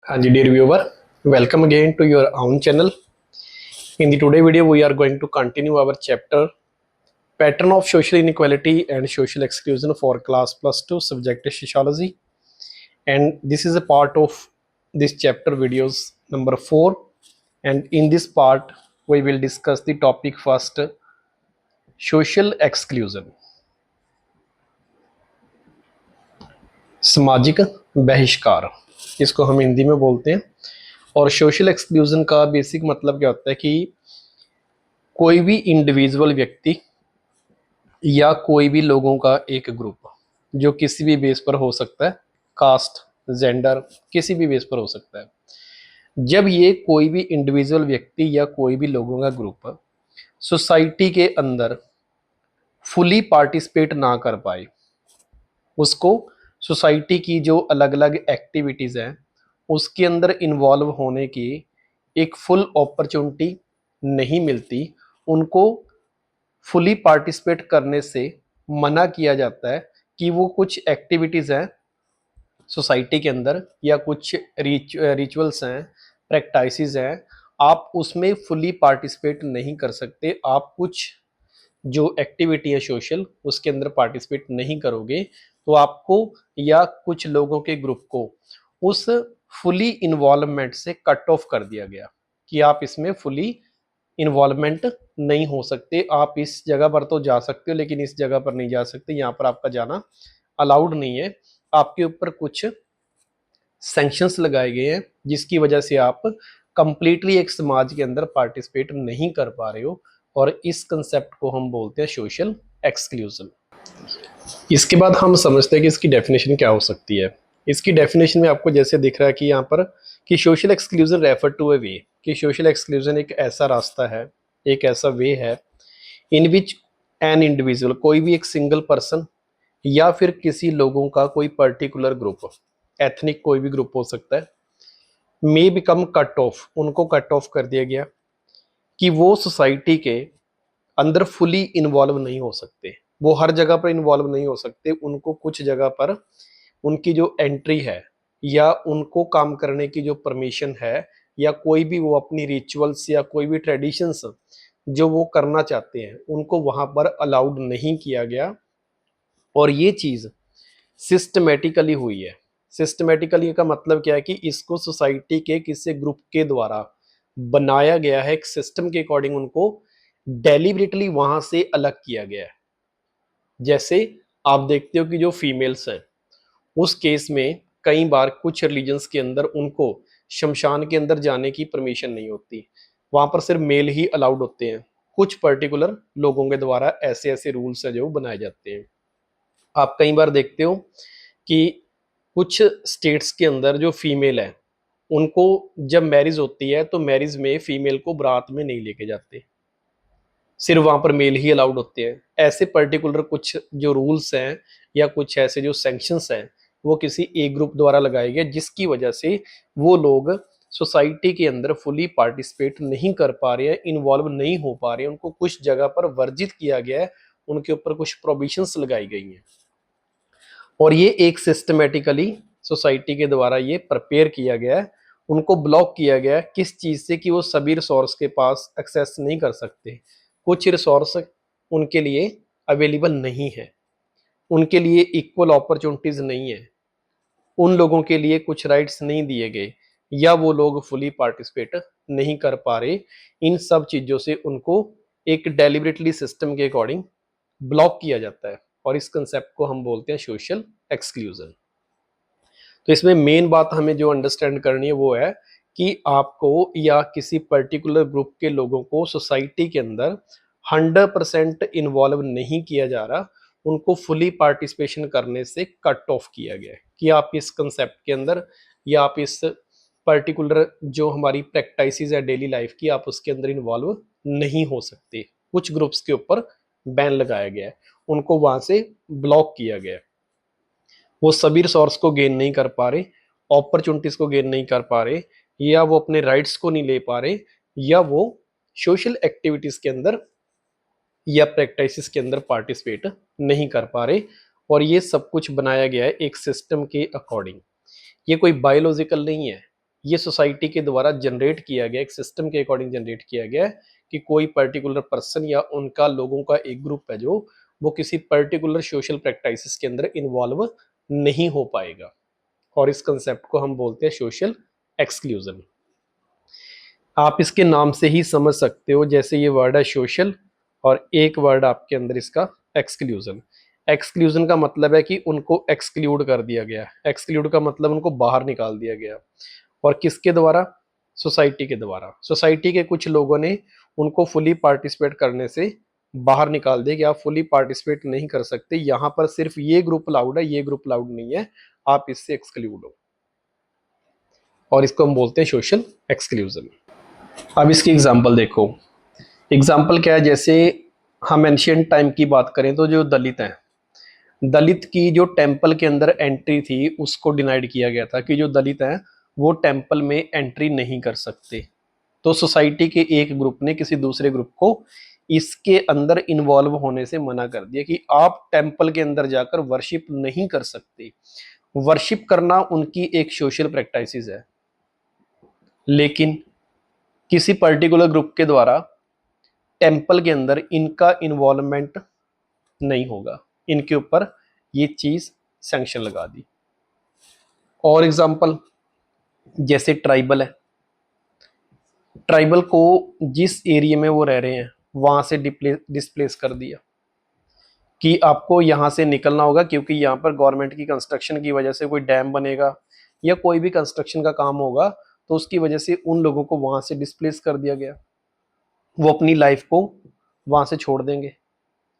Hi dear viewer, welcome again to your own channel. In the today video, we are going to continue our chapter Pattern of Social Inequality and Social Exclusion for Class Plus 2 Subject Sociology. And this is a part of this chapter videos number 4. And in this part, we will discuss the topic first, Social Exclusion. सामाजिक बहिष्कार, इसको हम हिंदी में बोलते हैं। और social exclusion का basic मतलब क्या होता है कि कोई भी इंडिविजुअल व्यक्ति या कोई भी लोगों का एक ग्रुप जो किसी भी बेस पर हो सकता है, कास्ट, जेंडर, किसी भी बेस पर हो सकता है। जब ये कोई भी इंडिविजुअल व्यक्ति या कोई भी लोगों का ग्रुप सोसाइटी के अंदर फुली पार्टिसिपेट ना कर पाए, उसको सोसाइटी की जो अलग अलग एक्टिविटीज़ हैं उसके अंदर इन्वॉल्व होने की एक फुल अपॉर्चुनिटी नहीं मिलती, उनको फुली पार्टिसिपेट करने से मना किया जाता है कि वो कुछ एक्टिविटीज़ हैं सोसाइटी के अंदर या कुछ रिचुअल्स हैं, प्रैक्टिसेस हैं, आप उसमें फुली पार्टिसिपेट नहीं कर सकते। आप कुछ जो एक्टिविटी है सोशल उसके अंदर पार्टिसिपेट नहीं करोगे तो आपको या कुछ लोगों के ग्रुप को उस फुली इन्वॉल्वमेंट से कट ऑफ कर दिया गया कि आप इसमें फुली इन्वॉल्वमेंट नहीं हो सकते। आप इस जगह पर तो जा सकते हो लेकिन इस जगह पर नहीं जा सकते, यहाँ पर आपका जाना अलाउड नहीं है। आपके ऊपर कुछ सैंक्शंस लगाए गए हैं जिसकी वजह से आप कंप्लीटली एक समाज के अंदर पार्टिसिपेट नहीं कर पा रहे हो, और इस कंसेप्ट को हम बोलते हैं सोशल एक्सक्लूजन। इसके बाद हम समझते हैं कि इसकी डेफिनेशन क्या हो सकती है। इसकी डेफिनेशन में आपको जैसे दिख रहा है कि यहाँ पर कि सोशल एक्सक्लूजन रेफर टू ए वे, कि सोशल एक्सक्लूजन एक ऐसा रास्ता है, एक ऐसा वे है इन विच एन इंडिविजुअल, कोई भी एक सिंगल पर्सन या फिर किसी लोगों का कोई पर्टिकुलर ग्रुप, एथनिक कोई भी ग्रुप हो सकता है, मे बिकम कट ऑफ, उनको कट ऑफ कर दिया गया कि वो सोसाइटी के अंदर फुली इन्वॉल्व नहीं हो सकते, वो हर जगह पर इन्वॉल्व नहीं हो सकते। उनको कुछ जगह पर उनकी जो एंट्री है या उनको काम करने की जो परमिशन है या कोई भी वो अपनी रिचुअल्स या कोई भी ट्रेडिशंस जो वो करना चाहते हैं उनको वहां पर अलाउड नहीं किया गया। और ये चीज सिस्टमेटिकली हुई है। सिस्टमेटिकली का मतलब क्या है कि इसको सोसाइटी के किसी ग्रुप के द्वारा बनाया गया है, एक सिस्टम के अकॉर्डिंग उनको डेलिबरेटली वहां से अलग किया गया है। जैसे आप देखते हो कि जो फीमेल्स हैं उस केस में कई बार कुछ रिलीजन्स के अंदर उनको शमशान के अंदर जाने की परमिशन नहीं होती, वहां पर सिर्फ मेल ही अलाउड होते हैं। कुछ पर्टिकुलर लोगों के द्वारा ऐसे ऐसे रूल्स हैं जो बनाए जाते हैं। आप कई बार देखते हो कि कुछ स्टेट्स के अंदर जो फीमेल है उनको जब मैरिज होती है तो मैरिज में फीमेल को बारात में नहीं लेके जाते, सिर्फ वहां पर मेल ही अलाउड होते हैं। ऐसे पर्टिकुलर कुछ जो रूल्स हैं या कुछ ऐसे जो सैंक्शंस हैं वो किसी एक ग्रुप द्वारा लगाए गए जिसकी वजह से वो लोग सोसाइटी के अंदर फुली पार्टिसिपेट नहीं कर पा रहे हैं, इन्वॉल्व नहीं हो पा रहे हैं, उनको कुछ जगह पर वर्जित किया गया है, उनके ऊपर कुछ प्रोविजंस लगाई गई हैं। और ये एक सिस्टमेटिकली सोसाइटी के द्वारा ये प्रिपेयर किया गया है, उनको ब्लॉक किया गया है किस चीज से कि वो सभी रिसोर्स के पास एक्सेस नहीं कर सकते। कुछ रिसोर्स उनके लिए अवेलेबल नहीं है, उनके लिए इक्वल अपॉर्चुनिटीज नहीं है, उन लोगों के लिए कुछ राइट्स नहीं दिए गए या वो लोग फुली पार्टिसिपेट नहीं कर पा रहे। इन सब चीजों से उनको एक डेलिबरेटली सिस्टम के अकॉर्डिंग ब्लॉक किया जाता है, और इस कंसेप्ट को हम बोलते हैं सोशल एक्सक्लूजन। तो इसमें मेन बात हमें जो अंडरस्टैंड करनी है वो है कि आपको या किसी पर्टिकुलर ग्रुप के लोगों को सोसाइटी के अंदर 100% इन्वॉल्व नहीं किया जा रहा, उनको फुली पार्टिसिपेशन करने से कट ऑफ किया गया है कि आप इस कंसेप्ट के अंदर या आप इस पर्टिकुलर जो हमारी प्रैक्टिसेस है डेली लाइफ की, आप उसके अंदर इन्वॉल्व नहीं हो सकते। कुछ ग्रुप्स के ऊपर बैन लगाया गया है, उनको वहां से ब्लॉक किया गया है, वो सभी रिसोर्स को गेन नहीं कर पा रहे, अपॉर्चुनिटीज को गेन नहीं कर पा रहे, या वो अपने राइट्स को नहीं ले पा रहे, या वो सोशल एक्टिविटीज के अंदर या प्रैक्टिसेस के अंदर पार्टिसिपेट नहीं कर पा रहे। और ये सब कुछ बनाया गया है एक सिस्टम के अकॉर्डिंग, ये कोई बायोलॉजिकल नहीं है। ये सोसाइटी के द्वारा जनरेट किया गया, एक सिस्टम के अकॉर्डिंग जनरेट किया गया है कि कोई पर्टिकुलर पर्सन या उनका लोगों का एक ग्रुप है जो वो किसी पर्टिकुलर सोशल प्रैक्टिसेस के अंदर इन्वॉल्व नहीं हो पाएगा, और इस कंसेप्ट को हम बोलते हैं सोशल एक्सक्लूजन। आप इसके नाम से ही समझ सकते हो, जैसे ये वर्ड है सोशल और एक वर्ड आपके अंदर इसका एक्सक्लूजन। एक्सक्लूजन का मतलब है कि उनको एक्सक्लूड कर दिया गया, एक्सक्लूड का मतलब उनको बाहर निकाल दिया गया। और किसके द्वारा? सोसाइटी के द्वारा। सोसाइटी के कुछ लोगों ने उनको फुली पार्टिसिपेट करने से बाहर निकाल दिया कि आप फुली पार्टिसिपेट नहीं कर सकते, यहाँ पर सिर्फ ये ग्रुप अलाउड है, ये ग्रुप अलाउड नहीं है, आप इससे एक्सक्लूड हो, और इसको हम बोलते हैं सोशल एक्सक्लूजन। अब इसकी एग्जाम्पल देखो। एग्जाम्पल क्या है? जैसे हम एंशियंट टाइम की बात करें तो जो दलित हैं, दलित की जो टेंपल के अंदर एंट्री थी उसको डिनाइड किया गया था कि जो दलित हैं वो टेंपल में एंट्री नहीं कर सकते। तो सोसाइटी के एक ग्रुप ने किसी दूसरे ग्रुप को इसके अंदर इन्वॉल्व होने से मना कर दिया कि आप टेंपल के अंदर जाकर वर्शिप नहीं कर सकते। वर्शिप करना उनकी एक सोशल प्रैक्टिस है, लेकिन किसी पर्टिकुलर ग्रुप के द्वारा टेंपल के अंदर इनका इन्वॉल्वमेंट नहीं होगा, इनके ऊपर ये चीज सैंक्शन लगा दी। और एग्जांपल जैसे ट्राइबल है, ट्राइबल को जिस एरिया में वो रह रहे हैं वहां से डिस्प्लेस कर दिया कि आपको यहां से निकलना होगा, क्योंकि यहाँ पर गवर्नमेंट की कंस्ट्रक्शन की वजह से कोई डैम बनेगा या कोई भी कंस्ट्रक्शन का काम होगा, तो उसकी वजह से उन लोगों को वहां से डिस्प्लेस कर दिया गया। वो अपनी लाइफ को वहां से छोड़ देंगे,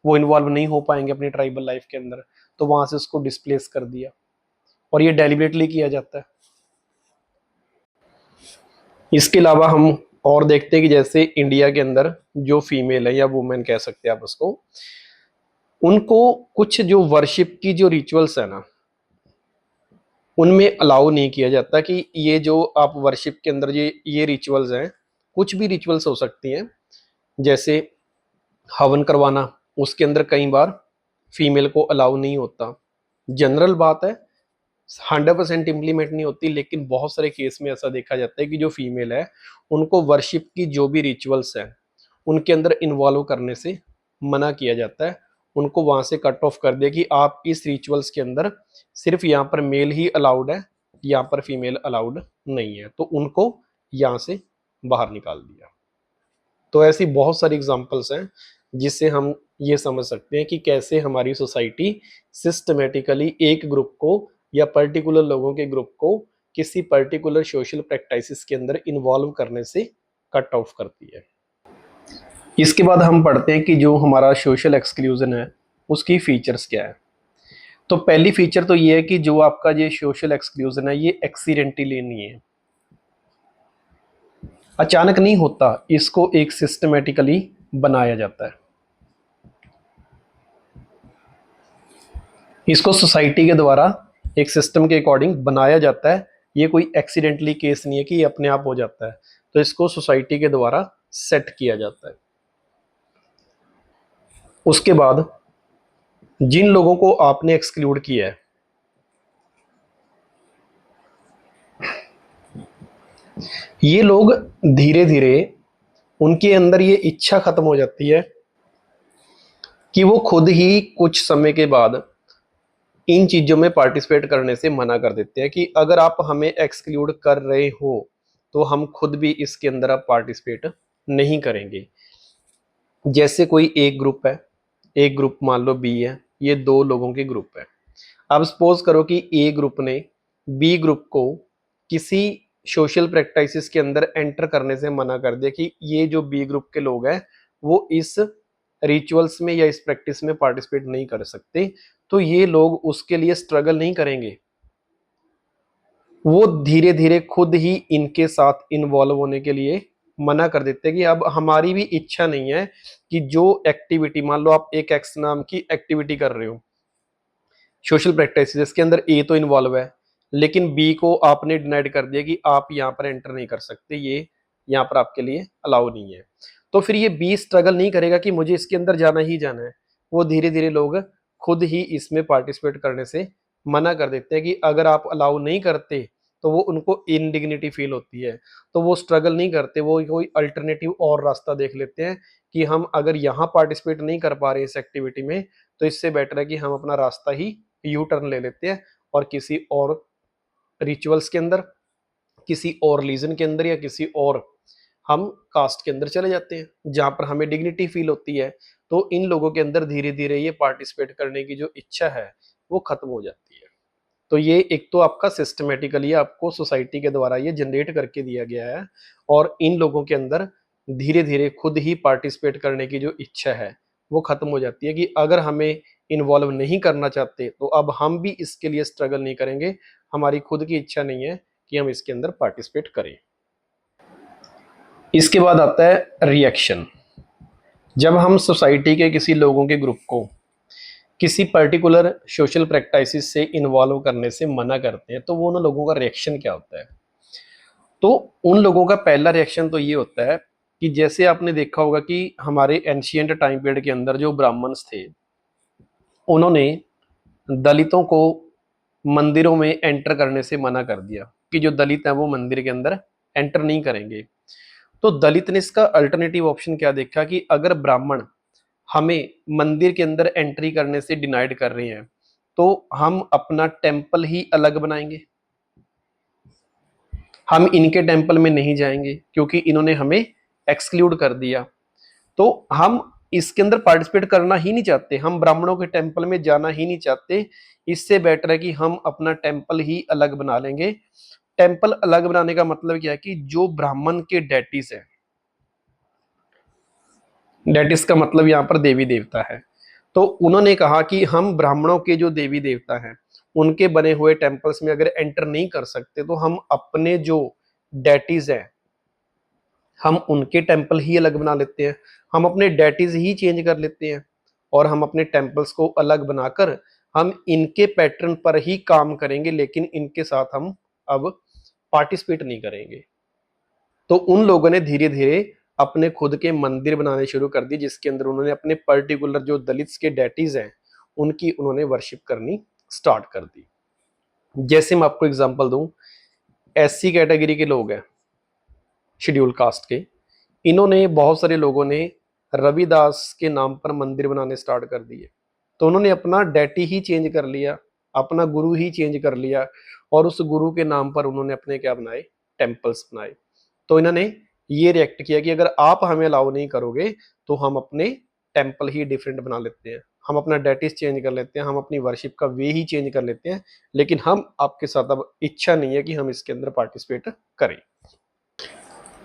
वो इन्वॉल्व नहीं हो पाएंगे अपनी ट्राइबल लाइफ के अंदर, तो वहां से उसको डिस्प्लेस कर दिया। और ये डेलिबरेटली किया जाता है। इसके अलावा हम और देखते हैं कि जैसे इंडिया के अंदर जो फीमेल है या वुमेन कह सकते हैं आप उसको, उनको कुछ जो वर्शिप की जो रिचुअल्स है ना उनमें अलाउ नहीं किया जाता कि ये जो आप वर्शिप के अंदर ये रिचुअल्स हैं, कुछ भी रिचुअल्स हो सकती हैं, जैसे हवन करवाना, उसके अंदर कई बार फीमेल को अलाउ नहीं होता। जनरल बात है, 100% इम्प्लीमेंट नहीं होती, लेकिन बहुत सारे केस में ऐसा देखा जाता है कि जो फीमेल है उनको वर्शिप की जो भी रिचुअल्स है उनके अंदर इन्वॉल्व करने से मना किया जाता है, उनको वहां से कट ऑफ कर दिया कि आप इस रिचुअल्स के अंदर सिर्फ यहाँ पर मेल ही अलाउड है, यहाँ पर फीमेल अलाउड नहीं है, तो उनको यहाँ से बाहर निकाल दिया। तो ऐसी बहुत सारी एग्जांपल्स हैं जिससे हम ये समझ सकते हैं कि कैसे हमारी सोसाइटी सिस्टमेटिकली एक ग्रुप को या पर्टिकुलर लोगों के ग्रुप को किसी पर्टिकुलर सोशल प्रैक्टिसेस के अंदर इन्वॉल्व करने से कट ऑफ करती है। इसके बाद हम पढ़ते हैं कि जो हमारा सोशल एक्सक्लूजन है उसकी फीचर्स क्या है। तो पहली फीचर तो ये है कि जो आपका ये सोशल एक्सक्लूजन है ये एक्सीडेंटली नहीं है, अचानक नहीं होता, इसको एक सिस्टमेटिकली बनाया जाता है। इसको सोसाइटी के द्वारा एक सिस्टम के अकॉर्डिंग बनाया जाता है, ये कोई एक्सीडेंटली केस नहीं है कि ये अपने आप हो जाता है, तो इसको सोसाइटी के द्वारा सेट किया जाता है। उसके बाद जिन लोगों को आपने एक्सक्लूड किया है ये लोग धीरे धीरे उनके अंदर ये इच्छा खत्म हो जाती है कि वो खुद ही कुछ समय के बाद इन चीजों में पार्टिसिपेट करने से मना कर देते हैं कि अगर आप हमें एक्सक्लूड कर रहे हो तो हम खुद भी इसके अंदर अब पार्टिसिपेट नहीं करेंगे। जैसे कोई एक ग्रुप है, एक ग्रुप मान लो बी है, ये दो लोगों के ग्रुप है। अब सपोज करो कि ए ग्रुप ने बी ग्रुप को किसी सोशल प्रैक्टिसेस के अंदर एंटर करने से मना कर दिया कि ये जो बी ग्रुप के लोग हैं वो इस रिचुअल्स में या इस प्रैक्टिस में पार्टिसिपेट नहीं कर सकते, तो ये लोग उसके लिए स्ट्रगल नहीं करेंगे, वो धीरे धीरे खुद ही इनके साथ इन्वॉल्व होने के लिए मना कर देते हैं कि अब हमारी भी इच्छा नहीं है कि जो एक्टिविटी, मान लो आप एक एक्स नाम की एक्टिविटी कर रहे हो सोशल प्रैक्टिस, जिसके अंदर ए तो इन्वॉल्व है लेकिन बी को आपने डिनाइड कर दिया कि आप यहाँ पर एंटर नहीं कर सकते, ये यहाँ पर आपके लिए अलाउ नहीं है, तो फिर ये बी स्ट्रगल नहीं करेगा कि मुझे इसके अंदर जाना ही जाना है, वो धीरे धीरे लोग खुद ही इसमें पार्टिसिपेट करने से मना कर देते हैं कि अगर आप अलाउ नहीं करते तो वो उनको इनडिग्निटी फील होती है, तो वो स्ट्रगल नहीं करते, वो कोई अल्टरनेटिव और रास्ता देख लेते हैं कि हम अगर यहाँ पार्टिसिपेट नहीं कर पा रहे इस एक्टिविटी में, तो इससे बेटर है कि हम अपना रास्ता ही यू टर्न ले लेते हैं और किसी और रिचुअल्स के अंदर, किसी और रीजन के अंदर या किसी और हम कास्ट के अंदर चले जाते हैं जहां पर हमें डिग्निटी फील होती है। तो इन लोगों के अंदर धीरे धीरे ये पार्टिसिपेट करने की जो इच्छा है वो खत्म हो जाती है। तो ये एक तो आपका सिस्टमेटिकली आपको सोसाइटी के द्वारा ये जनरेट करके दिया गया है, और इन लोगों के अंदर धीरे धीरे खुद ही पार्टिसिपेट करने की जो इच्छा है वो खत्म हो जाती है कि अगर हमें इन्वॉल्व नहीं करना चाहते तो अब हम भी इसके लिए स्ट्रगल नहीं करेंगे, हमारी खुद की इच्छा नहीं है कि हम इसके अंदर पार्टिसिपेट करें। इसके बाद आता है रिएक्शन। जब हम सोसाइटी के किसी लोगों के ग्रुप को किसी पर्टिकुलर सोशल प्रैक्टिसेस से इन्वॉल्व करने से मना करते हैं तो वो उन लोगों का रिएक्शन क्या होता है। तो उन लोगों का पहला रिएक्शन तो ये होता है कि जैसे आपने देखा होगा कि हमारे एंशियंट टाइम पीरियड के अंदर जो ब्राह्मण्स थे उन्होंने दलितों को मंदिरों में एंटर करने से मना कर दिया कि जो दलित हैं वो मंदिर के अंदर एंटर नहीं करेंगे। तो दलित ने इसका अल्टरनेटिव ऑप्शन क्या देखा कि अगर ब्राह्मण हमें मंदिर के अंदर एंट्री करने से डिनाइड कर रहे हैं तो हम अपना टेंपल ही अलग बनाएंगे, हम इनके टेंपल में नहीं जाएंगे क्योंकि इन्होंने हमें एक्सक्लूड कर दिया। तो हम इसके अंदर पार्टिसिपेट करना ही नहीं चाहते, हम ब्राह्मणों के टेंपल में जाना ही नहीं चाहते। इससे बेटर है कि हम अपना टेंपल ही अलग बना लेंगे। टेंपल अलग बनाने का मतलब क्या है कि जो ब्राह्मण के डेटीज है, डेटीज का मतलब यहाँ पर देवी देवता है, तो उन्होंने कहा कि हम ब्राह्मणों के जो देवी देवता हैं उनके बने हुए टेंपल्स में अगर एंटर नहीं कर सकते तो हम अपने जो डेटीज हैं हम उनके टेंपल ही अलग बना लेते हैं, हम अपने डेटीज ही चेंज कर लेते हैं और हम अपने टेंपल्स को अलग बनाकर हम इनके पैटर्न पर ही काम करेंगे, लेकिन इनके साथ हम अब पार्टिसिपेट नहीं करेंगे। तो उन लोगों ने धीरे धीरे अपने खुद के मंदिर बनाने शुरू कर दिए जिसके अंदर उन्होंने अपने पर्टिकुलर जो दलित्स के डेटीज हैं उनकी उन्होंने वर्शिप करनी स्टार्ट कर दी। जैसे मैं आपको एग्जांपल दूं, एससी कैटेगरी के लोग हैं शेड्यूल कास्ट के, इन्होंने बहुत सारे लोगों ने रविदास के नाम पर मंदिर बनाने स्टार्ट कर दिए। तो उन्होंने अपना डेटी ही चेंज कर लिया, अपना गुरु ही चेंज कर लिया और उस गुरु के नाम पर उन्होंने अपने क्या बनाए, टेम्पल्स बनाए। तो इन्होंने ये रिएक्ट किया कि अगर आप हमें अलाउ नहीं करोगे तो हम अपने टेम्पल ही डिफरेंट बना लेते हैं, हम अपना डेटिस चेंज कर लेते हैं, हम अपनी वर्शिप का वे ही चेंज कर लेते हैं, लेकिन हम आपके साथ अब इच्छा नहीं है कि हम इसके अंदर पार्टिसिपेट करें।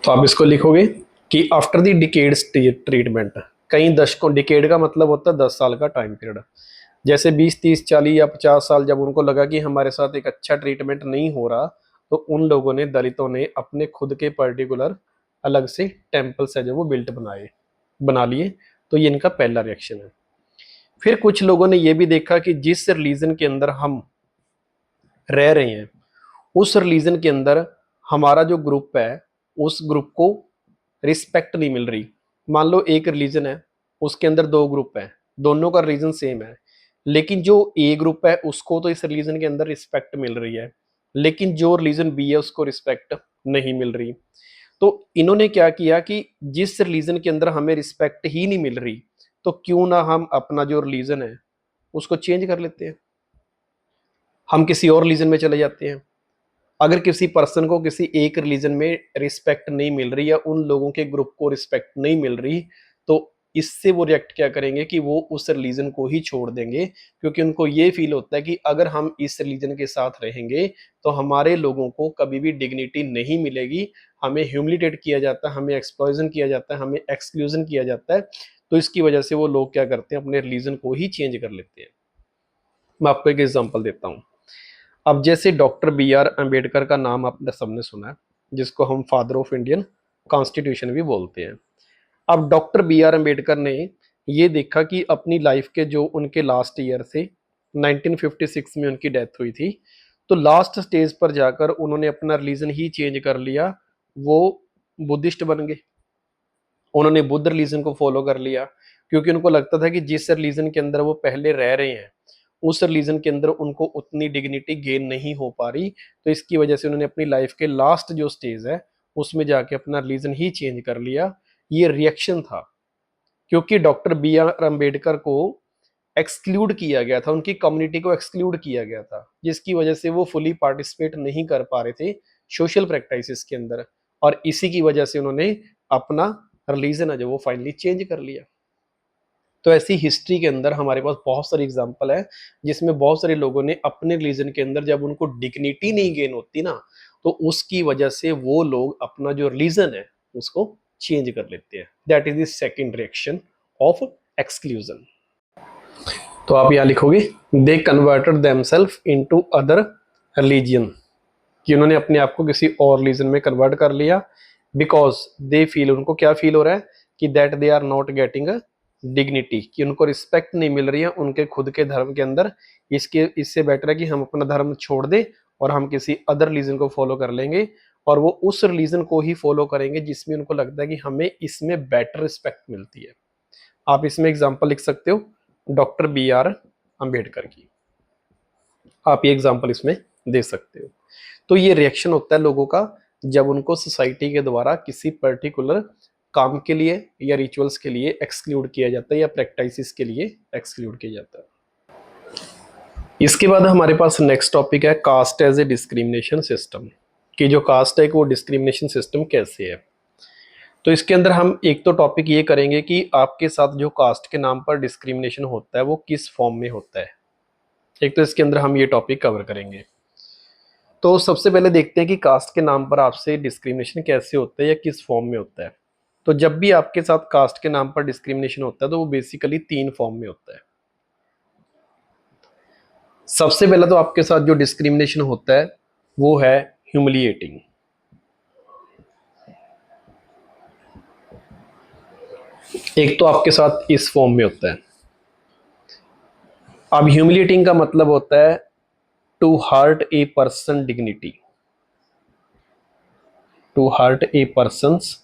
तो आप इसको लिखोगे कि आफ्टर द डिकेड्स ट्रीटमेंट, कई दशकों, डिकेड का मतलब होता है 10 साल का टाइम पीरियड, जैसे 20 30 40 या 50 साल जब उनको लगा कि हमारे साथ एक अच्छा ट्रीटमेंट नहीं हो रहा तो उन लोगों ने, दलितों ने अपने खुद के पर्टिकुलर अलग से टेम्पल्स है जो वो बिल्ट बना लिए। तो ये इनका पहला रिएक्शन है। फिर कुछ लोगों ने ये भी देखा कि जिस रिलीजन के अंदर हम रह रहे हैं उस रिलीजन के अंदर हमारा जो ग्रुप है उस ग्रुप को रिस्पेक्ट नहीं मिल रही। मान लो एक रिलीजन है उसके अंदर दो ग्रुप है, दोनों का रीजन सेम है, लेकिन जो ए ग्रुप है उसको तो इस रिलीजन के अंदर रिस्पेक्ट मिल रही है, लेकिन जो रिलीजन बी है उसको रिस्पेक्ट नहीं मिल रही। तो इन्होंने क्या किया कि जिस रिलीजन के अंदर हमें रिस्पेक्ट ही नहीं मिल रही तो क्यों ना हम अपना जो रिलीजन है उसको चेंज कर लेते हैं, हम किसी और रिलीजन में चले जाते हैं। अगर किसी पर्सन को किसी एक रिलीजन में रिस्पेक्ट नहीं मिल रही या उन लोगों के ग्रुप को रिस्पेक्ट नहीं मिल रही तो इससे वो रिएक्ट क्या करेंगे कि वो उस रिलीजन को ही छोड़ देंगे, क्योंकि उनको ये फील होता है कि अगर हम इस रिलीजन के साथ रहेंगे तो हमारे लोगों को कभी भी डिग्निटी नहीं मिलेगी, हमें ह्यूमिलिटेट किया जाता है, हमें एक्सप्लॉइजन किया जाता है, हमें एक्सक्लूजन किया जाता है। तो इसकी वजह से वो लोग क्या करते हैं, अपने रिलीजन को ही चेंज कर लेते हैं। मैं आपको एक एग्जाम्पल देता हूँ। अब जैसे डॉक्टर बी आर अम्बेडकर का नाम आपने सबने सुना है, जिसको हम फादर ऑफ इंडियन कॉन्स्टिट्यूशन भी बोलते हैं। अब डॉक्टर बी आर अम्बेडकर ने ये देखा कि अपनी लाइफ के जो उनके लास्ट ईयर थे, 1956 में उनकी डेथ हुई थी, तो लास्ट स्टेज पर जाकर उन्होंने अपना रिलीजन ही चेंज कर लिया, वो बुद्धिस्ट बन गए। उन्होंने बुद्ध रिलीजन को फॉलो कर लिया क्योंकि उनको लगता था कि जिस रिलीजन के अंदर वो पहले रह रहे हैं उस रिलीजन के अंदर उनको उतनी डिग्निटी गेन नहीं हो पा रही, तो इसकी वजह से उन्होंने अपनी लाइफ के लास्ट जो स्टेज है उसमें जाके अपना रिलीजन ही चेंज कर लिया। ये रिएक्शन था, क्योंकि डॉक्टर बी आर अम्बेडकर को एक्सक्लूड किया गया था, उनकी कम्युनिटी को एक्सक्लूड किया गया था, जिसकी वजह से वो फुली पार्टिसिपेट नहीं कर पा रहे थे सोशल प्रैक्टिसेस के अंदर, और इसी की वजह से उन्होंने अपना रिलीजन है जो वो फाइनली चेंज कर लिया। तो ऐसी हिस्ट्री के अंदर हमारे पास बहुत सारी एग्जांपल है जिसमें बहुत सारे लोगों ने अपने रिलीजन के अंदर जब उनको डिग्निटी नहीं गेन होती ना, तो उसकी वजह से वो लोग अपना जो रिलीजन है उसको चेंज कर लेते हैं। That is the second reaction of exclusion. तो आप यहाँ लिखोगे they converted themselves into other religion, कि उन्होंने अपने आप को किसी और रिलीजन में कन्वर्ट कर लिया, बिकॉज दे फील, उनको क्या फील हो रहा है कि that they are not getting a dignity, कि उनको रिस्पेक्ट नहीं मिल रही है उनके खुद के धर्म के अंदर। इससे बेटर है कि हम अपना धर्म छोड़ दें और हम किसी अदर रिलीजन को फॉलो कर लेंगे, और वो उस रिलीजन को ही फॉलो करेंगे जिसमें उनको लगता है कि हमें इसमें बेटर रिस्पेक्ट मिलती है। आप इसमें एग्जाम्पल लिख सकते हो डॉक्टर बी आर अम्बेडकर की, आप ये एग्जाम्पल इसमें दे सकते हो। तो ये रिएक्शन होता है लोगों का जब उनको सोसाइटी के द्वारा किसी पर्टिकुलर काम के लिए या रिचुअल्स के लिए एक्सक्लूड किया जाता है या प्रैक्टिसेस के लिए एक्सक्लूड किया जाता है। इसके बाद हमारे पास नेक्स्ट टॉपिक है caste as a discrimination system, कि जो कास्ट है वो डिस्क्रिमिनेशन सिस्टम कैसे है। तो इसके अंदर हम एक तो टॉपिक ये करेंगे कि आपके साथ जो कास्ट के नाम पर डिस्क्रिमिनेशन होता है वो किस फॉर्म में होता है। एक तो इसके अंदर हम ये टॉपिक कवर करेंगे। तो सबसे पहले देखते हैं कि कास्ट के नाम पर आपसे डिस्क्रिमिनेशन कैसे होता है या किस फॉर्म में होता है। तो जब भी आपके साथ कास्ट के नाम पर डिस्क्रिमिनेशन होता है तो वो बेसिकली 3 फॉर्म में होता है। सबसे पहले तो आपके साथ जो डिस्क्रिमिनेशन होता है वो है ह्यूमिलिएटिंग। एक तो आपके साथ इस फॉर्म में होता है। अब ह्यूमिलिएटिंग का मतलब होता है to hurt a person dignity, to hurt a person's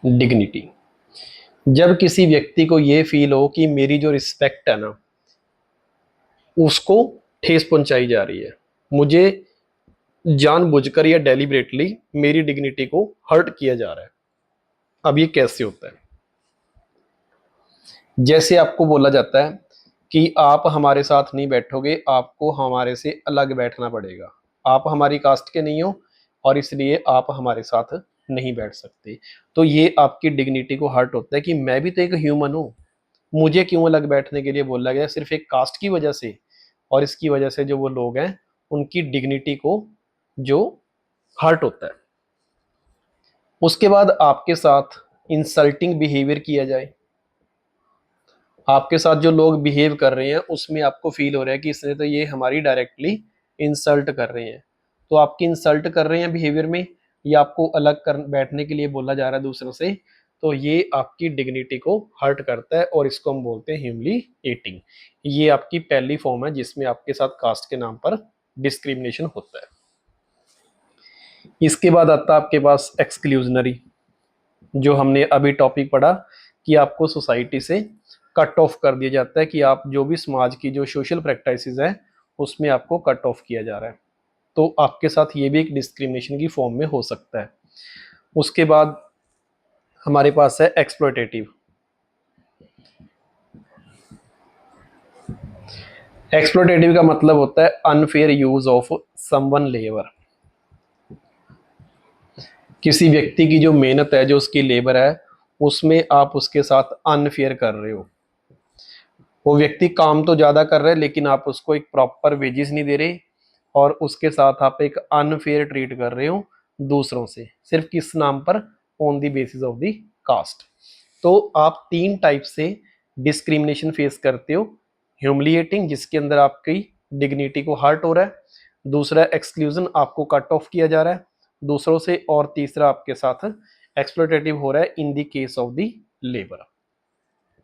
dignity. जब किसी व्यक्ति को ये फील हो कि मेरी जो रिस्पेक्ट है ना उसको ठेस पहुंचाई जा रही है, मुझे जानबूझकर या डेलिबरेटली मेरी डिग्निटी को हर्ट किया जा रहा है। अब ये कैसे होता है? जैसे आपको बोला जाता है कि आप हमारे साथ नहीं बैठोगे, आपको हमारे से अलग बैठना पड़ेगा, आप हमारी कास्ट के नहीं हो और इसलिए आप हमारे साथ नहीं बैठ सकते। तो ये आपकी डिग्निटी को हर्ट होता है कि मैं भी तो एक ह्यूमन हूँ, मुझे क्यों अलग बैठने के लिए बोला गया सिर्फ एक कास्ट की वजह से। और इसकी वजह से जो वो लोग हैं उनकी डिग्निटी को जो हर्ट होता है। उसके बाद आपके साथ इंसल्टिंग बिहेवियर किया जाए, आपके साथ जो लोग बिहेव कर रहे हैं उसमें आपको फील हो रहा है कि इसने तो ये हमारी डायरेक्टली इंसल्ट कर रहे हैं, तो आपकी इंसल्ट कर रहे हैं बिहेवियर में, या आपको अलग कर बैठने के लिए बोला जा रहा है दूसरों से, तो ये आपकी डिग्निटी को हर्ट करता है और इसको हम बोलते हैं ह्यूमिलिएटिंग। ये आपकी पहली फॉर्म है जिसमें आपके साथ कास्ट के नाम पर डिस्क्रिमिनेशन होता है। इसके बाद आता है आपके पास एक्सक्लूजनरी, जो हमने अभी टॉपिक पढ़ा कि आपको सोसाइटी से कट ऑफ कर दिया जाता है, कि आप जो भी समाज की जो सोशल प्रैक्टिसेस है उसमें आपको कट ऑफ किया जा रहा है। तो आपके साथ ये भी एक डिस्क्रिमिनेशन की फॉर्म में हो सकता है। उसके बाद हमारे पास है एक्सप्लॉयटेटिव। एक्सप्लॉयटेटिव का मतलब होता है unfair use of someone labour. किसी व्यक्ति की जो मेहनत है, जो उसकी लेबर है, उसमें आप उसके साथ अनफेयर कर रहे हो। वो व्यक्ति काम तो ज्यादा कर रहा है लेकिन आप उसको एक प्रॉपर वेजेस नहीं दे रहे, और उसके साथ आप एक अनफेयर ट्रीट कर रहे हो दूसरों से, सिर्फ किस नाम पर? On the basis of the caste. तो आप 3 टाइप से डिस्क्रिमिनेशन फेस करते हो। ह्यूमिलिएटिंग, जिसके अंदर आपकी डिग्निटी को हर्ट हो रहा है। दूसरा एक्सक्लूजन, आपको कट ऑफ किया जा रहा है दूसरों से। और तीसरा आपके साथ एक्सप्लॉयटेटिव हो रहा है in the case of the labour.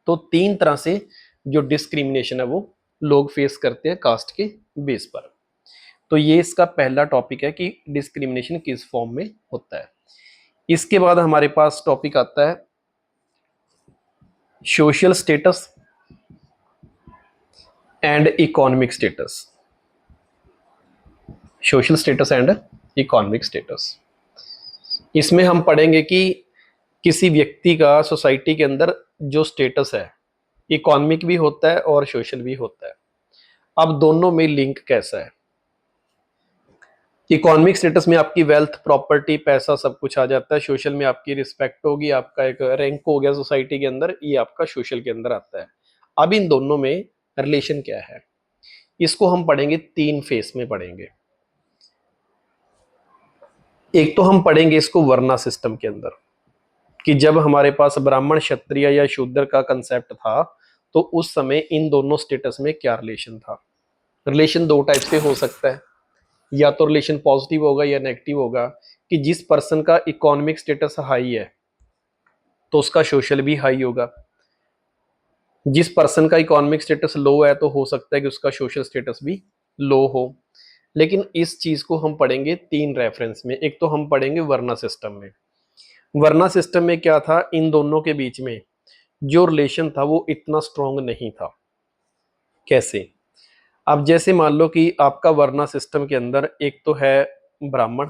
तो 3 तरह से जो डिस्क्रिमिनेशन है वो लोग फेस करते हैं कास्ट के बेस पर। तो ये इसका पहला टॉपिक है कि डिस्क्रिमिनेशन किस फॉर्म में होता है। इसके बाद हमारे पास टॉपिक आता है social status and economic status, social status and economic status. इसमें हम पढ़ेंगे कि किसी व्यक्ति का सोसाइटी के अंदर जो स्टेटस है इकोनॉमिक भी होता है और सोशल भी होता है। अब दोनों में लिंक कैसा है? इकोनॉमिक स्टेटस में आपकी वेल्थ, प्रॉपर्टी, पैसा सब कुछ आ जाता है। सोशल में आपकी रिस्पेक्ट होगी, आपका एक रैंक हो गया सोसाइटी के अंदर, ये आपका सोशल के अंदर आता है। अब इन दोनों में रिलेशन क्या है, इसको हम पढ़ेंगे 3 फेस में पढ़ेंगे। एक तो हम पढ़ेंगे इसको वर्ना सिस्टम के अंदर, कि जब हमारे पास ब्राह्मण, क्षत्रिय या शूद्र का कंसेप्ट था तो उस समय इन दोनों स्टेटस में क्या रिलेशन था। रिलेशन 2 टाइप से हो सकता है, या तो रिलेशन पॉजिटिव होगा या नेगेटिव होगा, कि जिस पर्सन का इकोनॉमिक स्टेटस हाई है तो उसका सोशल भी हाई होगा, जिस पर्सन का इकोनॉमिक स्टेटस लो है तो हो सकता है कि उसका सोशल स्टेटस भी लो हो। लेकिन इस चीज को हम पढ़ेंगे 3 रेफरेंस में। एक तो हम पढ़ेंगे वर्ना सिस्टम में। वर्ना सिस्टम में क्या था, इन दोनों के बीच में जो रिलेशन था वो इतना स्ट्रॉन्ग नहीं था। कैसे? अब जैसे मान लो कि आपका वर्ना सिस्टम के अंदर एक तो है ब्राह्मण,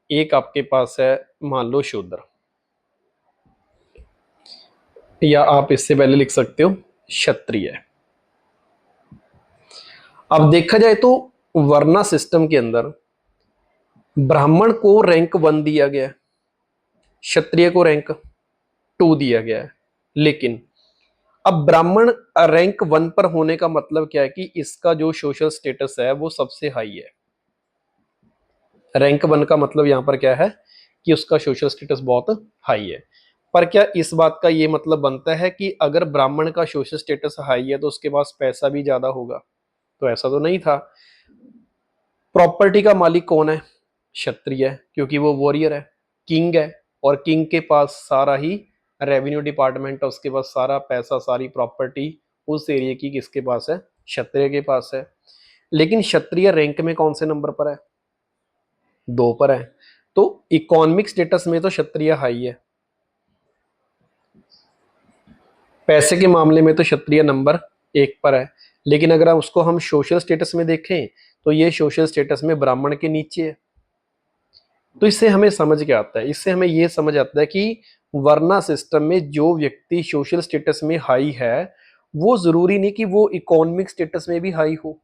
एक आपके पास है मान लो शूद्र, या आप इससे पहले लिख सकते हो क्षत्रिय। अब देखा जाए तो वर्ना सिस्टम के अंदर ब्राह्मण को रैंक 1 दिया गया है, क्षत्रिय को रैंक 2 दिया गया है। लेकिन अब ब्राह्मण रैंक 1 पर होने का मतलब क्या है कि इसका जो सोशल स्टेटस है वो सबसे हाई है। रैंक 1 का मतलब यहां पर क्या है कि उसका सोशल स्टेटस बहुत हाई है। पर क्या इस बात का ये मतलब बनता है कि अगर ब्राह्मण का सोशल स्टेटस हाई है तो उसके पास पैसा भी ज्यादा होगा? तो ऐसा तो नहीं था। प्रॉपर्टी का मालिक कौन है? क्षत्रिय है, क्योंकि वो वॉरियर है, किंग है, और किंग के पास सारा ही रेवेन्यू डिपार्टमेंट है, उसके पास सारा पैसा, सारी प्रॉपर्टी उस एरिया की किसके पास है? क्षत्रिय के पास है। लेकिन क्षत्रिय रैंक में कौन से नंबर पर है? 2 पर है। तो इकोनॉमिक स्टेटस में तो क्षत्रिय हाई है, पैसे के मामले में तो क्षत्रिय नंबर 1 पर है। लेकिन अगर उसको हम सोशल स्टेटस में देखें तो ये सोशल स्टेटस में ब्राह्मण के नीचे है। तो इससे हमें समझ क्या आता है? इससे हमें यह समझ आता है कि वर्ना सिस्टम में जो व्यक्ति सोशल स्टेटस में हाई है वो जरूरी नहीं कि वो इकोनॉमिक स्टेटस में भी हाई हो।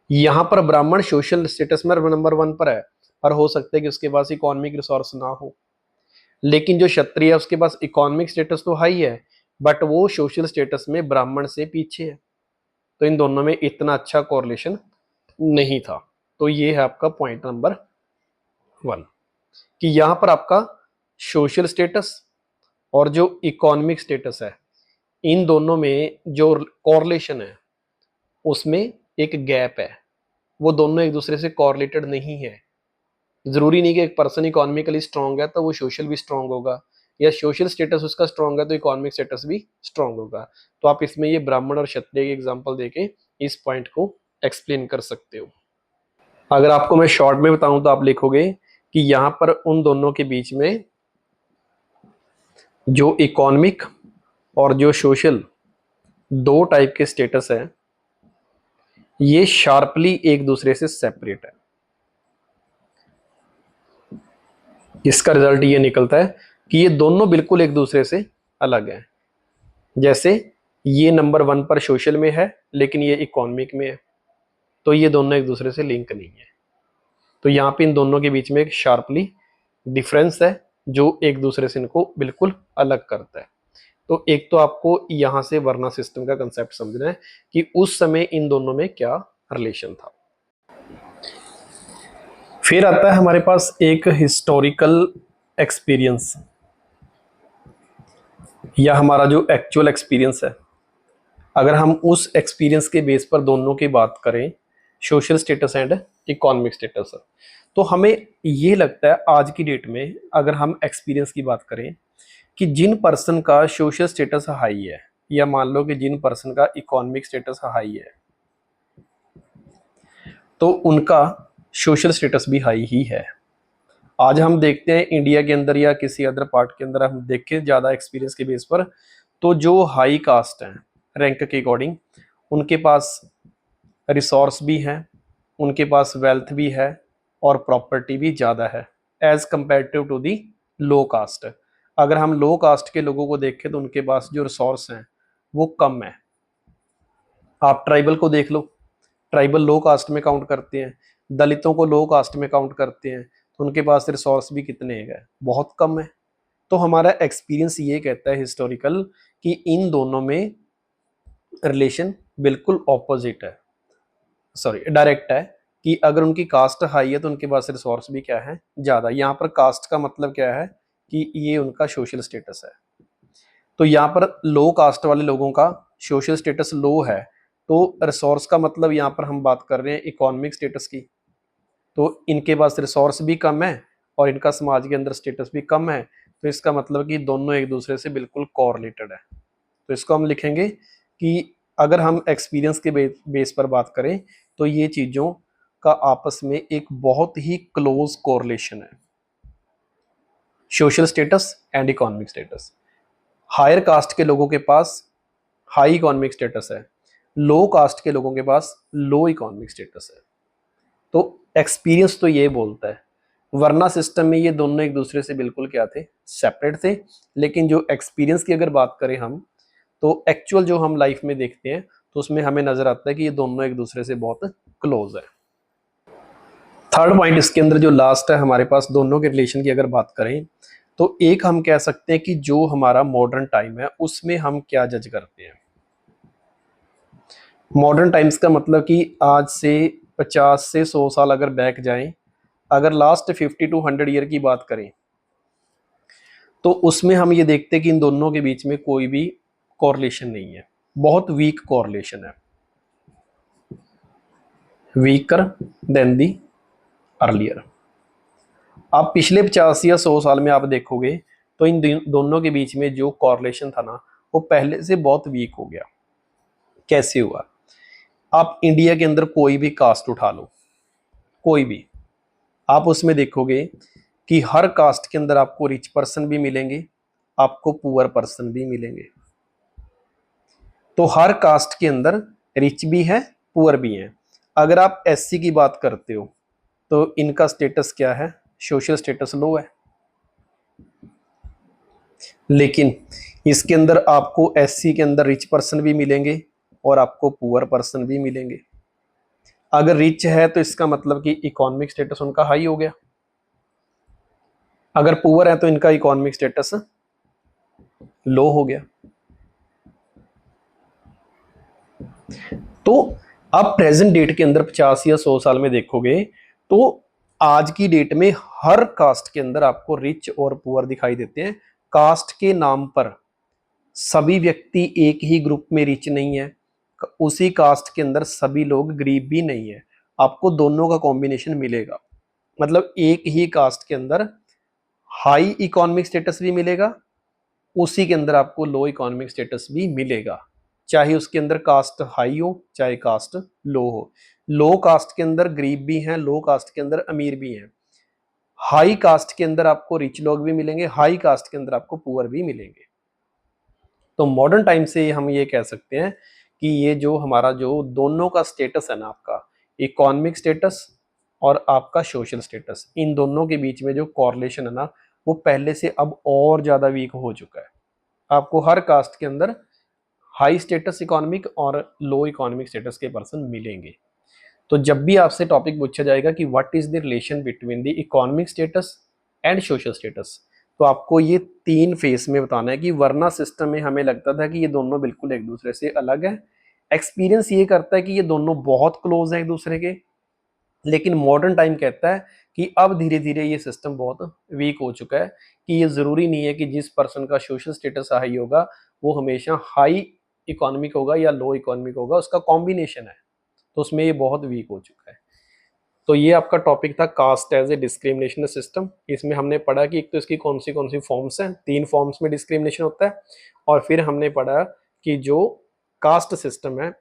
यहां पर ब्राह्मण सोशल स्टेटस में नंबर 1 पर है, पर हो सकता है कि उसके पास इकोनॉमिक रिसोर्स ना हो। लेकिन जो क्षत्रिय है उसके पास इकोनॉमिक स्टेटस तो हाई है, बट वो सोशल स्टेटस में ब्राह्मण से पीछे है। तो इन दोनों में इतना अच्छा कोरिलेशन नहीं था। तो ये है आपका पॉइंट नंबर 1, कि यहां पर आपका सोशल स्टेटस और जो इकोनॉमिक स्टेटस है इन दोनों में जो कोरिलेशन है उसमें एक गैप है। वो दोनों एक दूसरे से कोरिलेटेड नहीं है। जरूरी नहीं कि एक पर्सन इकोनॉमिकली स्ट्रांग है तो वो सोशल भी स्ट्रांग होगा, या सोशल स्टेटस उसका स्ट्रांग है तो इकोनॉमिक स्टेटस भी स्ट्रांग होगा। तो आप इसमें ये ब्राह्मण और क्षत्रिय के एग्जांपल देके इस पॉइंट को एक्सप्लेन कर सकते हो। अगर आपको मैं शॉर्ट में बताऊं तो आप लिखोगे कि यहां पर उन दोनों के बीच में जो इकोनॉमिक और जो सोशल 2 टाइप के स्टेटस है ये शार्पली एक दूसरे से सेपरेट है। इसका रिजल्ट ये निकलता है कि ये दोनों बिल्कुल एक दूसरे से अलग हैं। जैसे ये नंबर 1 पर सोशल में है लेकिन ये इकोनॉमिक में है, तो ये दोनों एक दूसरे से लिंक नहीं है। तो यहाँ पे इन दोनों के बीच में एक शार्पली डिफरेंस है जो एक दूसरे से इनको बिल्कुल अलग करता है। तो एक तो आपको यहां से वर्ना सिस्टम का कंसेप्ट समझना है कि उस समय इन दोनों में क्या रिलेशन था। फिर आता है हमारे पास एक हिस्टोरिकल एक्सपीरियंस, या हमारा जो एक्चुअल एक्सपीरियंस है। अगर हम उस एक्सपीरियंस के बेस पर दोनों की बात करें, social status and economic status, तो हमें ये लगता है आज की डेट में अगर हम एक्सपीरियंस की बात करें कि जिन पर्सन का सोशल स्टेटस हाई है, या मान लो कि जिन पर्सन का इकोनॉमिक स्टेटस हाई है तो उनका सोशल स्टेटस भी हाई ही है। आज हम देखते हैं इंडिया के अंदर या किसी अदर पार्ट के अंदर हम देखें ज्यादा एक्सपीरियंस के बेस पर, तो जो हाई कास्ट है रैंक के अकॉर्डिंग उनके पास रिसोर्स भी है, उनके पास वेल्थ भी है और प्रॉपर्टी भी ज़्यादा है as comparative to the low caste. अगर हम लो कास्ट के लोगों को देखें तो उनके पास जो रिसोर्स हैं वो कम है। आप ट्राइबल को देख लो, ट्राइबल लो कास्ट में काउंट करते हैं, दलितों को लो कास्ट में काउंट करते हैं, तो उनके पास रिसोर्स भी कितने हैं, बहुत कम है। तो हमारा एक्सपीरियंस ये कहता है हिस्टोरिकल कि इन दोनों में रिलेशन बिल्कुल ऑपोजिट है, सॉरी डायरेक्ट है, कि अगर उनकी कास्ट हाई है तो उनके पास रिसोर्स भी क्या है, ज़्यादा। यहाँ पर कास्ट का मतलब क्या है कि ये उनका सोशल स्टेटस है। तो यहाँ पर लो कास्ट वाले लोगों का सोशल स्टेटस लो है, तो रिसोर्स का मतलब यहाँ पर हम बात कर रहे हैं इकोनॉमिक स्टेटस की। तो इनके पास रिसोर्स भी कम है और इनका समाज के अंदर स्टेटस भी कम है, तो इसका मतलब कि दोनों एक दूसरे से बिल्कुल कोरिलेटेड है। तो इसको हम लिखेंगे कि अगर हम एक्सपीरियंस के बेस पर बात करें तो ये चीज़ों का आपस में एक बहुत ही क्लोज कोरिलेशन है, social status and economic status. Higher caste के लोगों के पास हाई इकोनॉमिक स्टेटस है, लो कास्ट के लोगों के पास लो इकोनॉमिक स्टेटस है। तो एक्सपीरियंस तो ये बोलता है, वरना सिस्टम में ये दोनों एक दूसरे से बिल्कुल क्या थे, सेपरेट थे। लेकिन जो एक्सपीरियंस की अगर बात करें हम, तो एक्चुअल जो हम लाइफ में देखते हैं तो उसमें हमें नजर आता है कि ये दोनों एक दूसरे से बहुत क्लोज है। थर्ड पॉइंट इसके अंदर जो लास्ट है हमारे पास, दोनों के रिलेशन की अगर बात करें तो एक हम कह सकते हैं कि जो हमारा मॉडर्न टाइम है उसमें हम क्या जज करते हैं। मॉडर्न टाइम्स का मतलब कि आज से 50 से 100 साल अगर बैक जाएं, अगर लास्ट 50 टू 100 ईयर की बात करें तो उसमें हम ये देखते हैं कि इन दोनों के बीच में कोई भी कोरिलेशन नहीं है, बहुत वीक कोरिलेशन है, वीकर देन दी अर्लियर। आप पिछले 50 या 100 साल में आप देखोगे तो इन दोनों के बीच में जो कोरिलेशन था ना वो पहले से बहुत वीक हो गया। कैसे हुआ? आप इंडिया के अंदर कोई भी कास्ट उठा लो, कोई भी, आप उसमें देखोगे कि हर कास्ट के अंदर आपको रिच पर्सन भी मिलेंगे, आपको पुअर पर्सन भी मिलेंगे। तो हर कास्ट के अंदर रिच भी है, पुअर भी है। अगर आप एससी की बात करते हो तो इनका स्टेटस क्या है, सोशल स्टेटस लो है। लेकिन इसके अंदर आपको एससी के अंदर रिच पर्सन भी मिलेंगे और आपको पुअर पर्सन भी मिलेंगे। अगर रिच है तो इसका मतलब कि इकोनॉमिक स्टेटस उनका हाई हो गया, अगर पुअर है तो इनका इकोनॉमिक स्टेटस लो हो गया। तो आप प्रेजेंट डेट के अंदर 50 या 100 साल में देखोगे तो आज की डेट में हर कास्ट के अंदर आपको रिच और पुअर दिखाई देते हैं। कास्ट के नाम पर सभी व्यक्ति एक ही ग्रुप में रिच नहीं है, उसी कास्ट के अंदर सभी लोग गरीब भी नहीं है, आपको दोनों का कॉम्बिनेशन मिलेगा। मतलब एक ही कास्ट के अंदर हाई इकोनॉमिक स्टेटस भी मिलेगा, उसी के अंदर आपको लो इकोनॉमिक स्टेटस भी मिलेगा, चाहे उसके अंदर कास्ट हाई हो चाहे कास्ट लो हो। लो कास्ट के अंदर गरीब भी हैं, लो कास्ट के अंदर अमीर भी हैं, हाई कास्ट के अंदर आपको रिच लोग भी मिलेंगे, हाई कास्ट के अंदर आपको पुअर भी मिलेंगे। तो मॉडर्न टाइम से हम ये कह सकते हैं कि ये जो हमारा जो दोनों का स्टेटस है ना, आपका इकोनॉमिक स्टेटस और आपका सोशल स्टेटस, इन दोनों के बीच में जो कॉरिलेशन है ना वो पहले से अब और ज्यादा वीक हो चुका है। आपको हर कास्ट के अंदर हाई स्टेटस इकोनॉमिक और लो इकोनॉमिक स्टेटस के पर्सन मिलेंगे। तो जब भी आपसे टॉपिक पूछा जाएगा कि what is the relation between the economic status and social status, तो आपको ये 3 फेस में बताना है कि वरना सिस्टम में हमें लगता था कि ये दोनों बिल्कुल एक दूसरे से अलग है। एक्सपीरियंस ये करता है कि ये दोनों बहुत क्लोज हैं एक दूसरे के, लेकिन मॉडर्न टाइम कहता है कि अब धीरे धीरे ये सिस्टम बहुत वीक हो चुका है, कि ये ज़रूरी नहीं है कि जिस पर्सन का सोशल स्टेटस हाई होगा वो हमेशा हाई इकोनॉमिक होगा या लो इकोनॉमिक होगा, उसका कॉम्बिनेशन है। तो उसमें ये बहुत वीक हो चुका है। तो ये आपका टॉपिक था caste as a discrimination system. इसमें हमने पढ़ा कि एक तो इसकी कौन सी फॉर्म्स हैं, 3 फॉर्म्स में डिस्क्रिमिनेशन होता है, और फिर हमने पढ़ा कि जो कास्ट सिस्टम है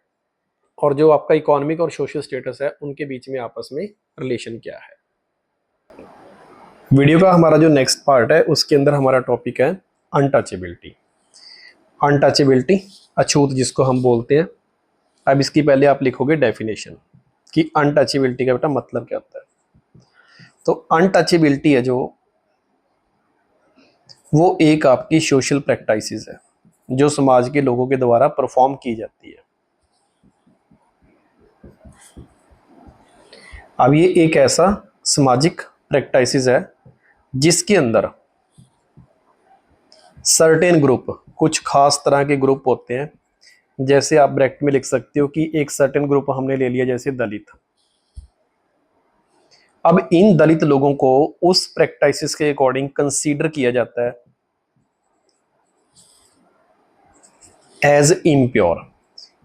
और जो आपका इकोनॉमिक और सोशल स्टेटस है उनके बीच में आपस में रिलेशन क्या है। वीडियो का हमारा जो नेक्स्ट पार्ट है उसके अंदर हमारा टॉपिक है अनटचेबिलिटी। अनटचेबिलिटी, अछूत जिसको हम बोलते हैं, अब इसकी पहले आप लिखोगे डेफिनेशन कि अनटचेबिलिटी का बेटा मतलब क्या होता है। तो अनटचेबिलिटी है जो, वो एक आपकी सोशल प्रैक्टिसेस है जो समाज के लोगों के द्वारा परफॉर्म की जाती है। अब ये एक ऐसा सामाजिक प्रैक्टिसेस है जिसके अंदर सर्टेन ग्रुप, कुछ खास तरह के ग्रुप होते हैं। जैसे आप ब्रैकेट में लिख सकते हो कि एक सर्टेन ग्रुप हमने ले लिया जैसे दलित। अब इन दलित लोगों को उस प्रैक्टिसेस के अकॉर्डिंग कंसीडर किया जाता है एज इम्प्योर,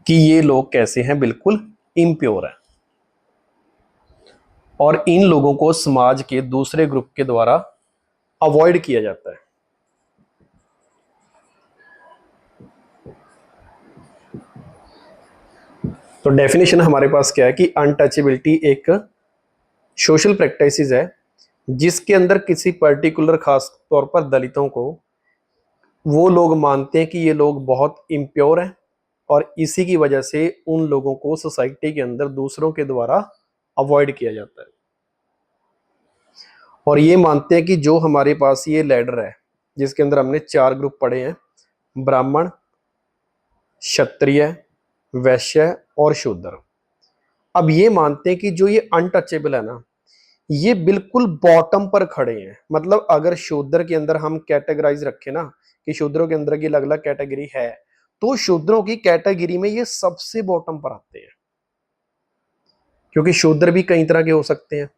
कि ये लोग कैसे हैं, बिल्कुल इम्प्योर है, और इन लोगों को समाज के दूसरे ग्रुप के द्वारा अवॉइड किया जाता है। तो डेफिनेशन हमारे पास क्या है कि अनटचेबिलिटी एक सोशल प्रैक्टिसेस है जिसके अंदर किसी पर्टिकुलर, खास तौर पर दलितों को, वो लोग मानते हैं कि ये लोग बहुत इम्प्योर हैं और इसी की वजह से उन लोगों को सोसाइटी के अंदर दूसरों के द्वारा अवॉइड किया जाता है। और ये मानते हैं कि जो हमारे पास ये लैडर है जिसके अंदर हमने 4 ग्रुप पढ़े हैं, ब्राह्मण, क्षत्रिय, वैश्य और शूद्र। अब ये मानते हैं कि जो ये अनटचेबल है ना, ये बिल्कुल बॉटम पर खड़े हैं। मतलब अगर शूद्र के अंदर हम कैटेगराइज रखें ना कि शूद्रों के अंदर की अलग अलग कैटेगरी है, तो शूद्रों की कैटेगरी में ये सबसे बॉटम पर आते हैं, क्योंकि शूद्र भी कई तरह के हो सकते हैं।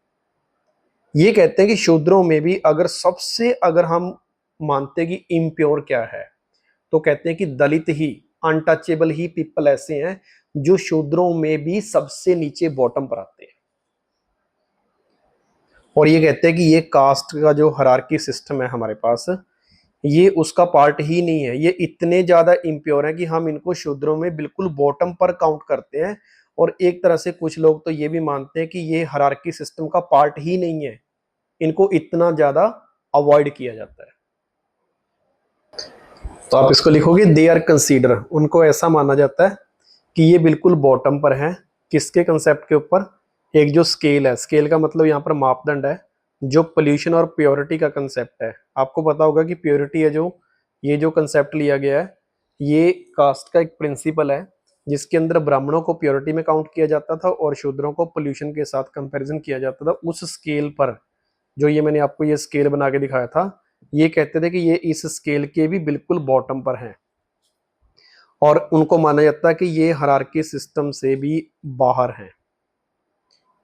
ये कहते हैं कि शूद्रों में भी अगर सबसे, अगर हम मानते हैं कि इम्प्योर क्या है, तो कहते हैं कि दलित ही, अनटचेबल ही पीपल ऐसे हैं जो शूद्रों में भी सबसे नीचे बॉटम पर आते हैं। और ये कहते हैं कि ये कास्ट का जो हायरार्की सिस्टम है हमारे पास, ये उसका पार्ट ही नहीं है। ये इतने ज्यादा इम्प्योर हैं कि हम इनको शूद्रों में बिल्कुल बॉटम पर काउंट करते हैं। और एक तरह से कुछ लोग तो ये भी मानते हैं कि ये हायरार्की सिस्टम का पार्ट ही नहीं है, इनको इतना ज्यादा अवॉइड किया जाता है। तो आप इसको लिखोगे दे आर कंसीडर, उनको ऐसा माना जाता है कि ये बिल्कुल बॉटम पर है। किसके कंसेप्ट के ऊपर? एक जो स्केल है, स्केल का मतलब यहाँ पर मापदंड है, जो पोल्यूशन और प्योरिटी का कंसेप्ट है। आपको पता होगा कि प्योरिटी है जो, ये जो कंसेप्ट लिया गया है, ये कास्ट का एक प्रिंसिपल है जिसके अंदर ब्राह्मणों को प्योरिटी में काउंट किया जाता था और शूद्रों को पोल्यूशन के साथ कंपैरिजन किया जाता था। उस स्केल पर, जो ये मैंने आपको ये स्केल बना के दिखाया था, ये कहते थे कि ये इस स्केल के भी बिल्कुल बॉटम पर हैं और उनको माना जाता है कि ये हायरार्की सिस्टम से भी बाहर हैं।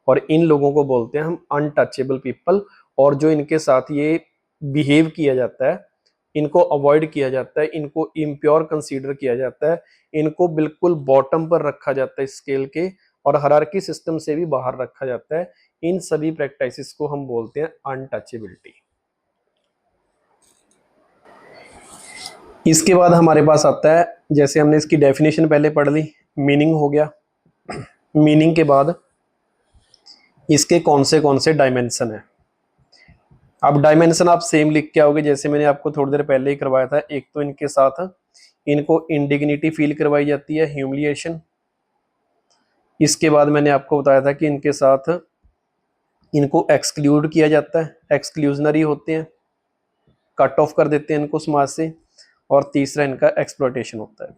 और इन लोगों को बोलते हैं हम अनटचेबल पीपल। और जो इनके साथ ये बिहेव किया जाता है, इनको अवॉइड किया जाता है, इनको इम्प्योर कंसीडर किया जाता है, इनको बिल्कुल बॉटम पर रखा जाता है स्केल के, और हायरार्की सिस्टम से भी बाहर रखा जाता है। इन सभी प्रैक्टिसेस को हम बोलते हैं अनटचेबिलिटी। इसके बाद हमारे पास आता है, जैसे हमने इसकी डेफिनेशन पहले पढ़ ली, मीनिंग हो गया। मीनिंग के बाद इसके कौन से डायमेंशन है। अब डायमेंशन आप सेम लिख के आओगे जैसे मैंने आपको थोड़ी देर पहले ही करवाया था। एक तो इनके साथ इनको इंडिग्निटी फील करवाई जाती है, ह्यूमिलिएशन। इसके बाद मैंने आपको बताया था कि इनके साथ इनको एक्सक्लूड किया जाता है, एक्सक्लूजनरी होते हैं, कट ऑफ कर देते हैं इनको समाज से। और तीसरा इनका एक्सप्लॉयटेशन होता है।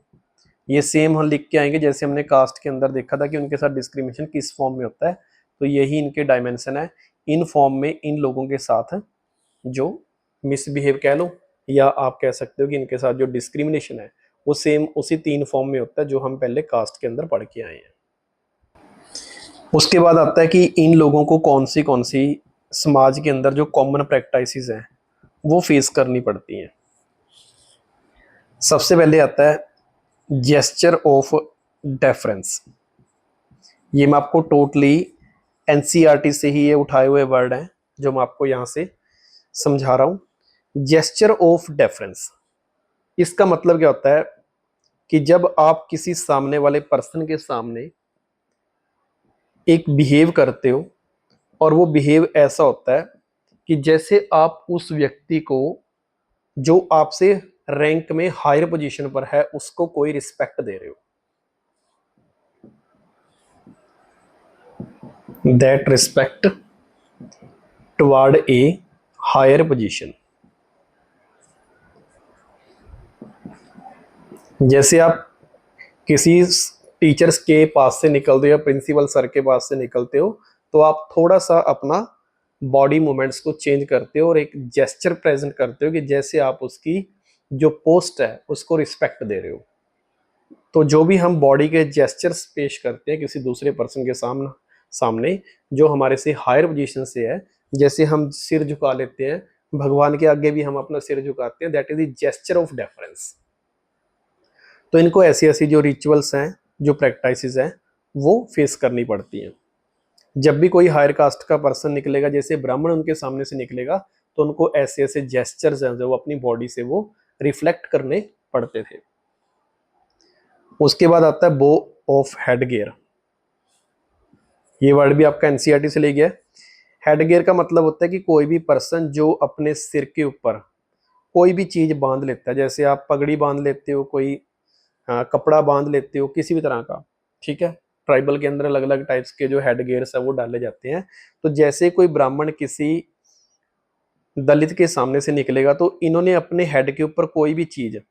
ये सेम हम लिख के आएंगे जैसे हमने कास्ट के अंदर देखा था कि उनके साथ डिस्क्रिमिनेशन किस फॉर्म में होता है। तो यही इनके डायमेंशन है। इन फॉर्म में इन लोगों के साथ जो मिसबिहेव कह लो, या आप कह सकते हो कि इनके साथ जो डिस्क्रिमिनेशन है वो सेम उसी 3 फॉर्म में होता है जो हम पहले कास्ट के अंदर पढ़ के आए हैं। उसके बाद आता है कि इन लोगों को कौन सी समाज के अंदर जो कॉमन प्रैक्टिसेस हैं वो फेस करनी पड़ती हैं। सबसे पहले आता है जेस्चर ऑफ डेफरेंस। ये मैं आपको टोटली एनसीईआरटी से ही ये उठाए हुए वर्ड हैं जो मैं आपको यहाँ से समझा रहा हूँ। जेस्चर ऑफ डेफरेंस, इसका मतलब क्या होता है कि जब आप किसी सामने वाले पर्सन के सामने एक बिहेव करते हो और वो बिहेव ऐसा होता है कि जैसे आप उस व्यक्ति को, जो आपसे रैंक में हायर पोजीशन पर है, उसको कोई रिस्पेक्ट दे रहे हो। That respect toward a higher position. जैसे आप किसी टीचर्स के पास से निकलते हो या प्रिंसिपल सर के पास से निकलते हो, तो आप थोड़ा सा अपना बॉडी मूवमेंट्स को चेंज करते हो और एक जेस्चर प्रेजेंट करते हो कि जैसे आप उसकी जो पोस्ट है उसको रिस्पेक्ट दे रहे हो। तो जो भी हम बॉडी के जेस्चर्स पेश करते हैं किसी दूसरे पर्सन के सामने जो हमारे से हायर पोजीशन से है, जैसे हम सिर झुका लेते हैं, भगवान के आगे भी हम अपना सिर झुकाते हैं, that is the gesture of deference. तो इनको ऐसी ऐसी जो रिचुअल्स हैं, जो प्रैक्टिसेस हैं, वो फेस करनी पड़ती हैं। जब भी कोई हायर कास्ट का पर्सन निकलेगा, जैसे ब्राह्मण उनके सामने से निकलेगा, तो उनको ऐसे ऐसे जेस्चर्स हैं जो वो अपनी बॉडी से वो रिफ्लेक्ट करने पड़ते थे। उसके बाद आता है बो ऑफ हेड गियर। ये वर्ड भी आपका एनसीईआरटी से ले गया है। हेड गियर का मतलब होता है कि कोई भी पर्सन जो अपने सिर के ऊपर कोई भी चीज बांध लेता है, जैसे आप पगड़ी बांध लेते हो, कोई कपड़ा बांध लेते हो, किसी भी तरह का, ठीक है। ट्राइबल के अंदर अलग अलग टाइप्स के जो हेड गियर्स है वो डाले जाते हैं। तो जैसे कोई ब्राह्मण किसी दलित के सामने से निकलेगा, तो इन्होंने अपने हेड के ऊपर कोई भी चीज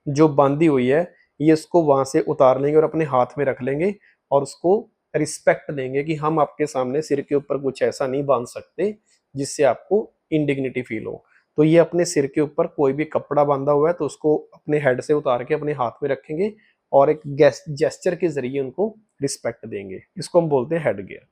जो बांधी हुई है, ये इसको वहां से उतार लेंगे और अपने हाथ में रख लेंगे और उसको रिस्पेक्ट देंगे कि हम आपके सामने सिर के ऊपर कुछ ऐसा नहीं बांध सकते जिससे आपको इंडिग्निटी फील हो। तो ये अपने सिर के ऊपर कोई भी कपड़ा बांधा हुआ है तो उसको अपने हेड से उतार के अपने हाथ में रखेंगे और एक जेस्चर के जरिए उनको रिस्पेक्ट देंगे। इसको हम बोलते हैं हेड गियर।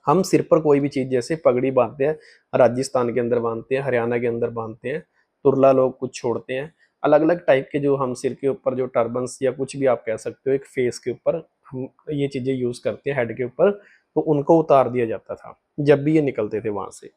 हम सिर पर कोई भी चीज, जैसे पगड़ी बांधते हैं, राजस्थान के अंदर बांधते हैं, हरियाणा के अंदर बांधते हैं, तुरला लोग कुछ छोड़ते हैं, अलग अलग टाइप के जो हम सिर के ऊपर जो टर्बन्स या कुछ भी आप कह सकते हो, एक फेस के ऊपर हम ये चीजें यूज करते हैं हेड के ऊपर, तो उनको उतार दिया जाता था जब भी ये निकलते थे वहां से।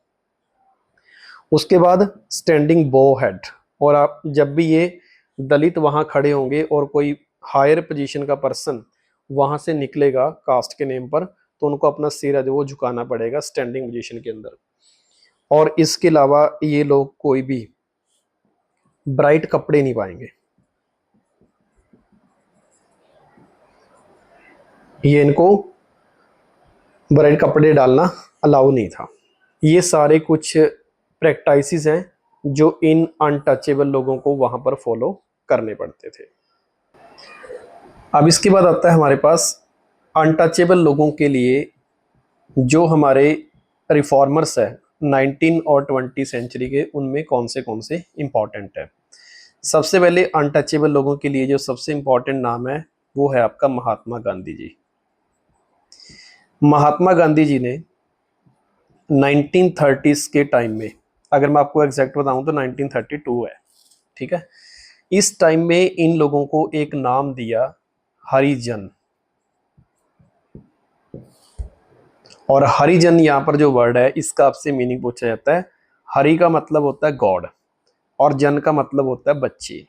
उसके बाद स्टैंडिंग बो हेड। और आप जब भी ये दलित वहां खड़े होंगे और कोई हायर पोजीशन का पर्सन वहां से निकलेगा कास्ट के नेम पर, तो उनको अपना सिर है जो वो झुकाना पड़ेगा स्टैंडिंग पोजीशन के अंदर। और इसके अलावा ये लोग कोई भी ब्राइट कपड़े नहीं पाएंगे, ये इनको ब्राइट कपड़े डालना अलाउ नहीं था। ये सारे कुछ प्रैक्टिसेस हैं जो इन अनटचेबल लोगों को वहां पर फॉलो करने पड़ते थे। अब इसके बाद आता है हमारे पास अनटचेबल लोगों के लिए जो हमारे रिफॉर्मर्स है 19 और 20 सेंचुरी के, उनमें कौन से इंपॉर्टेंट है। सबसे पहले अनटचेबल लोगों के लिए जो सबसे इंपॉर्टेंट नाम है वो है आपका महात्मा गांधी जी। महात्मा गांधी जी ने 1930s के टाइम में, अगर मैं आपको एग्जैक्ट बताऊं तो 1932 है, ठीक है। इस टाइम में इन लोगों को एक नाम दिया हरिजन। और हरिजन यहाँ पर जो वर्ड है इसका आपसे मीनिंग पूछा जाता है। हरि का मतलब होता है गॉड और जन का मतलब होता है बच्चे।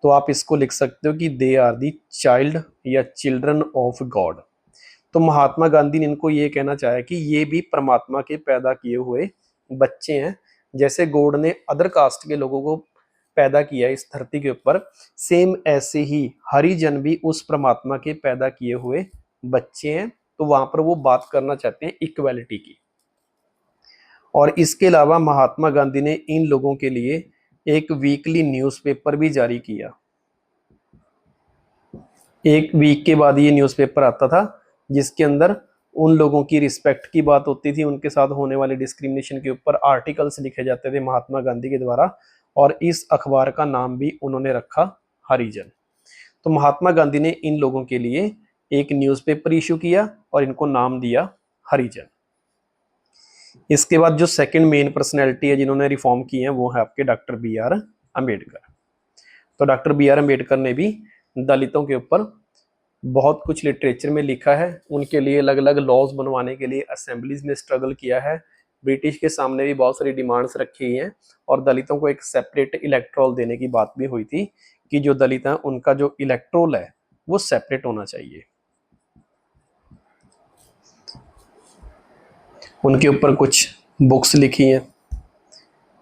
तो आप इसको लिख सकते हो कि दे आर दी चाइल्ड या चिल्ड्रन ऑफ गॉड। तो महात्मा गांधी ने इनको ये कहना चाहा कि ये भी परमात्मा के पैदा किए हुए बच्चे हैं। जैसे गॉड ने अदर कास्ट के लोगों को पैदा किया इस धरती के ऊपर, सेम ऐसे ही हरिजन भी उस परमात्मा के पैदा किए हुए बच्चे हैं। तो वहां पर वो बात करना चाहते हैं इक्वालिटी की। और इसके अलावा महात्मा गांधी ने इन लोगों के लिए एक वीकली न्यूज़पेपर भी जारी किया। एक वीक के बाद ये न्यूज़पेपर आता था जिसके अंदर उन लोगों की रिस्पेक्ट की बात होती थी, उनके साथ होने वाले डिस्क्रिमिनेशन के ऊपर आर्टिकल्स लिखे जाते थे महात्मा गांधी के द्वारा। और इस अखबार का नाम भी उन्होंने रखा हरिजन। तो महात्मा गांधी ने इन लोगों के लिए एक न्यूज़पेपर इशू किया और इनको नाम दिया हरिजन। इसके बाद जो सेकंड मेन पर्सनैलिटी है जिन्होंने रिफॉर्म किए हैं वो है आपके डॉक्टर बी आर अम्बेडकर। तो डॉक्टर बी आर अम्बेडकर ने भी दलितों के ऊपर बहुत कुछ लिटरेचर में लिखा है। उनके लिए अलग अलग लॉज बनवाने के लिए असेंबलीज में स्ट्रगल किया है। ब्रिटिश के सामने भी बहुत सारी डिमांड्स रखी हुई हैं और दलितों को एक सेपरेट इलेक्ट्रोल देने की बात भी हुई थी कि जो दलित हैं उनका जो इलेक्ट्रोल है वो सेपरेट होना चाहिए। उनके ऊपर कुछ बुक्स लिखी हैं।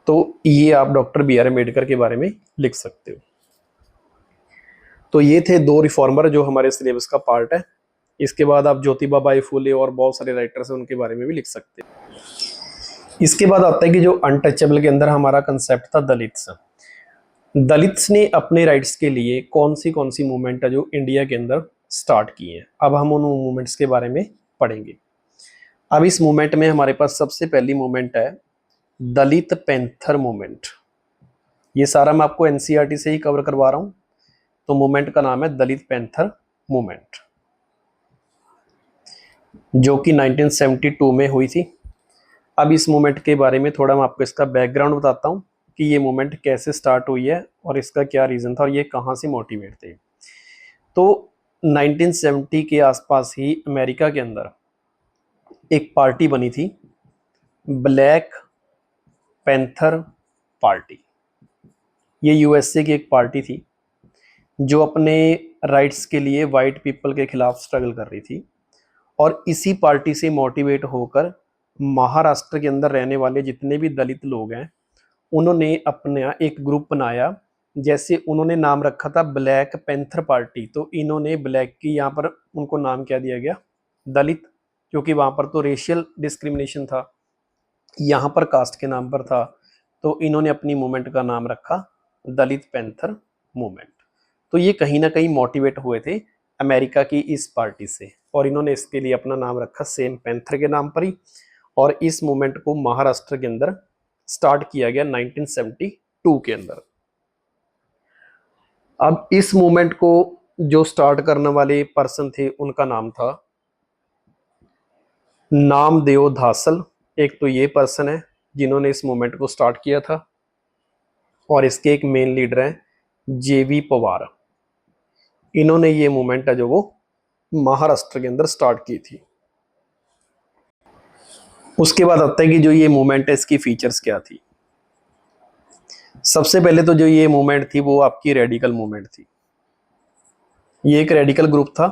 तो ये आप डॉक्टर बी आर अम्बेडकर के बारे में लिख सकते हो। तो ये थे दो रिफॉर्मर जो हमारे सिलेबस का पार्ट है। इसके बाद आप ज्योतिबा बाई फुले और बहुत सारे राइटर्स हैं उनके बारे में भी लिख सकते हैं। इसके बाद आता है कि जो अनटचेबल के अंदर हमारा कंसेप्ट था दलित्स। दलित्स ने अपने राइट्स के लिए कौन सी मूवमेंट है जो इंडिया के अंदर स्टार्ट की है। अब हम उन मूवमेंट्स के बारे में पढ़ेंगे। अब इस मूवमेंट में हमारे पास सबसे पहली मूवमेंट है दलित पैंथर मूवमेंट। ये सारा मैं आपको एनसीईआरटी से ही कवर करवा रहा हूं। तो मूवमेंट का नाम है दलित पैंथर मूवमेंट, जो कि 1972 में हुई थी। अब इस मूवमेंट के बारे में थोड़ा मैं आपको इसका बैकग्राउंड बताता हूँ कि ये मूवमेंट कैसे स्टार्ट हुई है और इसका क्या रीज़न था और ये कहाँ से मोटिवेट थे। तो 1970 के आसपास ही अमेरिका के अंदर एक पार्टी बनी थी, ब्लैक पैंथर पार्टी। ये यूएसए की एक पार्टी थी जो अपने राइट्स के लिए वाइट पीपल के खिलाफ स्ट्रगल कर रही थी। और इसी पार्टी से मोटिवेट होकर महाराष्ट्र के अंदर रहने वाले जितने भी दलित लोग हैं उन्होंने अपना एक ग्रुप बनाया। जैसे उन्होंने नाम रखा था ब्लैक पैंथर पार्टी, तो इन्होंने ब्लैक की यहाँ पर उनको नाम क्या दिया गया, दलित, क्योंकि वहाँ पर तो रेशियल डिस्क्रिमिनेशन था, यहाँ पर कास्ट के नाम पर था। तो इन्होंने अपनी मूवमेंट का नाम रखा दलित पैंथर मूवमेंट। तो ये कहीं ना कहीं मोटिवेट हुए थे अमेरिका की इस पार्टी से और इन्होंने इसके लिए अपना नाम रखा सेम पैंथर के नाम पर ही। और इस मूवमेंट को महाराष्ट्र के अंदर स्टार्ट किया गया 1972 के अंदर। अब इस मूवमेंट को जो स्टार्ट करने वाले पर्सन थे उनका नाम था नामदेव धासल। एक तो ये पर्सन है जिन्होंने इस मूवमेंट को स्टार्ट किया था और इसके एक मेन लीडर हैं जेवी पवार। इन्होंने ये मूवमेंट है जो वो महाराष्ट्र के अंदर स्टार्ट की थी। उसके बाद आता है कि जो ये मूवमेंट है इसकी फीचर्स क्या थी। सबसे पहले तो जो ये मूवमेंट थी वो आपकी रेडिकल मूवमेंट थी। ये एक रेडिकल ग्रुप था।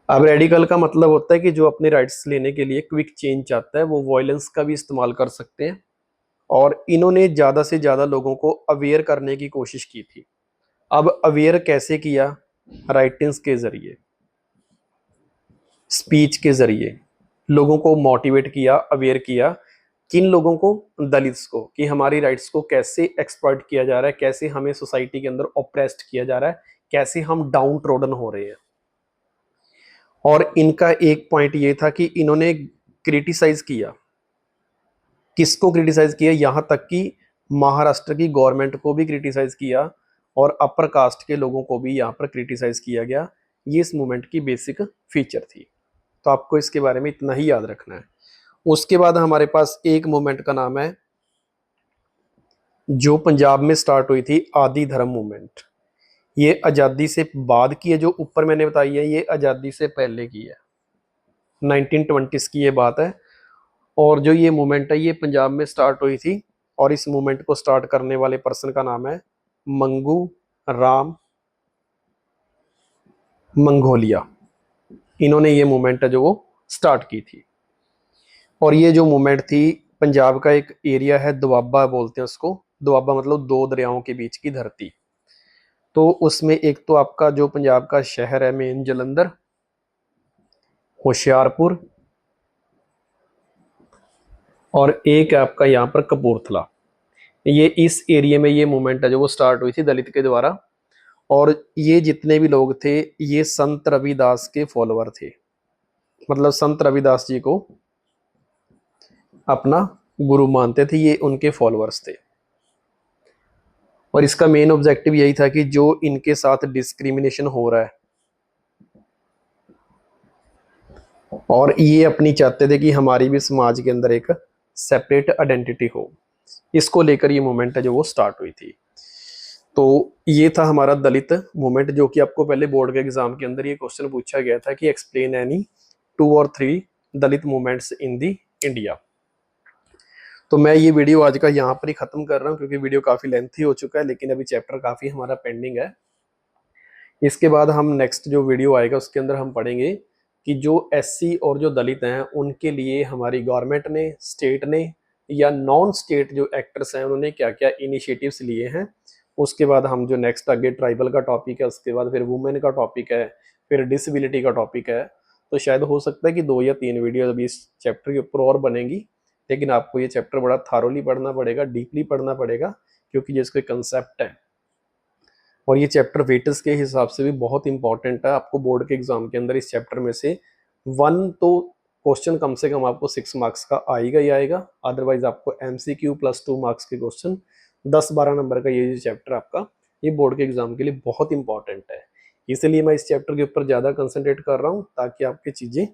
अब रेडिकल का मतलब होता है कि जो अपने राइट्स लेने के लिए क्विक चेंज चाहता है वो वायलेंस का भी इस्तेमाल कर सकते हैं। और इन्होंने ज़्यादा से ज़्यादा लोगों को अवेयर करने की कोशिश की थी। अब अवेयर कैसे किया, राइटिंग्स के ज़रिए, स्पीच के ज़रिए लोगों को मोटिवेट किया, अवेयर किया। किन लोगों को, दलित्स को, कि हमारी राइट्स को कैसे एक्सप्लॉइट किया जा रहा है, कैसे हमें सोसाइटी के अंदर ऑप्रेस्ड किया जा रहा है, कैसे हम डाउन ट्रोडन हो रहे हैं। और इनका एक पॉइंट ये था कि इन्होंने क्रिटिसाइज किया, किसको क्रिटिसाइज किया, यहां तक कि महाराष्ट्र की गवर्नमेंट को भी क्रिटिसाइज किया और अपर कास्ट के लोगों को भी यहाँ पर क्रिटिसाइज किया गया। ये इस मूवमेंट की बेसिक फीचर थी। तो आपको इसके बारे में इतना ही याद रखना है। उसके बाद हमारे पास एक मूवमेंट का नाम है जो पंजाब में स्टार्ट हुई थी, आदि धर्म मूवमेंट। ये आज़ादी से बाद की है, जो ऊपर मैंने बताई है ये आज़ादी से पहले की है, 1920s की ये बात है। और जो ये मूवमेंट है ये पंजाब में स्टार्ट हुई थी और इस मूवमेंट को स्टार्ट करने वाले पर्सन का नाम है मंगू राम मंगोलिया। इन्होंने ये मूवमेंट है जो वो स्टार्ट की थी। और ये जो मूवमेंट थी, पंजाब का एक एरिया है दोआबा बोलते हैं उसको, दोआबा मतलब दो दरियाओं के बीच की धरती। तो उसमें एक तो आपका जो पंजाब का शहर है मेन जलंधर, होशियारपुर, और एक है आपका यहाँ पर कपूरथला। ये इस एरिया में ये मूवमेंट है जो वो स्टार्ट हुई थी दलित के द्वारा। और ये जितने भी लोग थे ये संत रविदास के फॉलोअर थे, मतलब संत रविदास जी को अपना गुरु मानते थे, ये उनके फॉलोअर्स थे। और इसका मेन ऑब्जेक्टिव यही था कि जो इनके साथ डिस्क्रिमिनेशन हो रहा है और ये अपनी चाहते थे कि हमारी भी समाज के अंदर एक सेपरेट आइडेंटिटी हो, इसको लेकर ये मूवमेंट है जो वो स्टार्ट हुई थी। तो ये था हमारा दलित मूवमेंट, जो कि आपको पहले बोर्ड के एग्जाम के अंदर ये क्वेश्चन पूछा गया था कि एक्सप्लेन एनी 2 और 3 दलित मूवमेंट्स इन दी इंडिया। तो मैं ये वीडियो आज का यहाँ पर ही खत्म कर रहा हूँ क्योंकि वीडियो काफी लेंथी हो चुका है, लेकिन अभी चैप्टर काफी हमारा पेंडिंग है। इसके बाद हम नेक्स्ट जो वीडियो आएगा उसके अंदर हम पढ़ेंगे कि जो एससी और जो दलित हैं उनके लिए हमारी गवर्नमेंट ने, स्टेट ने या नॉन स्टेट जो एक्टर्स हैं उन्होंने क्या क्या इनिशिएटिव्स लिए हैं। उसके बाद हम जो नेक्स्ट आगे ट्राइबल का टॉपिक है, उसके बाद फिर वुमेन का टॉपिक है, फिर डिसेबिलिटी का टॉपिक है, तो शायद हो सकता है कि 2 या 3 वीडियो अभी इस चैप्टर के ऊपर और बनेंगी, लेकिन आपको ये चैप्टर बड़ा थारोली पढ़ना पड़ेगा, डीपली पढ़ना पड़ेगा, क्योंकि जो इसके कंसेप्ट है और ये चैप्टर वेटेज के हिसाब से भी बहुत इंपॉर्टेंट है। आपको बोर्ड के एग्जाम के अंदर इस चैप्टर में से 1 तो क्वेश्चन कम से कम आपको 6 मार्क्स का आएगा ही आएगा, अदरवाइज आपको MCQ प्लस 2 मार्क्स के क्वेश्चन 10-12 नंबर का ये चैप्टर आपका ये बोर्ड के एग्जाम के लिए बहुत इंपॉर्टेंट है। इसलिए मैं इस चैप्टर के ऊपर ज़्यादा कंसंट्रेट कर रहा हूँ ताकि आपकी चीज़ें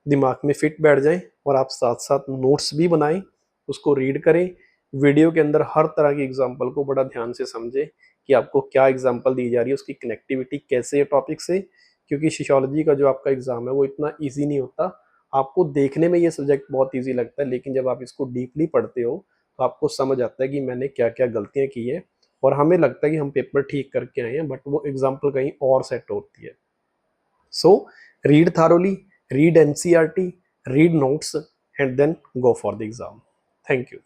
दिमाग में फिट बैठ जाएं और आप साथ साथ नोट्स भी बनाएं, उसको रीड करें, वीडियो के अंदर हर तरह की एग्जाम्पल को बड़ा ध्यान से समझें कि आपको क्या एग्जाम्पल दी जा रही है, उसकी कनेक्टिविटी कैसे है टॉपिक से, क्योंकि सोशियोलॉजी का जो आपका एग्जाम है वो इतना ईजी नहीं होता। आपको देखने में ये सब्जेक्ट बहुत ईजी लगता है, लेकिन जब आप इसको डीपली पढ़ते हो तो आपको समझ आता है कि मैंने क्या क्या गलतियाँ की है, और हमें लगता है कि हम पेपर ठीक करके आए हैं, बट वो एग्जाम्पल कहीं और सेट होती है। So read thoroughly, read NCERT, read notes, and then go for the exam. Thank you.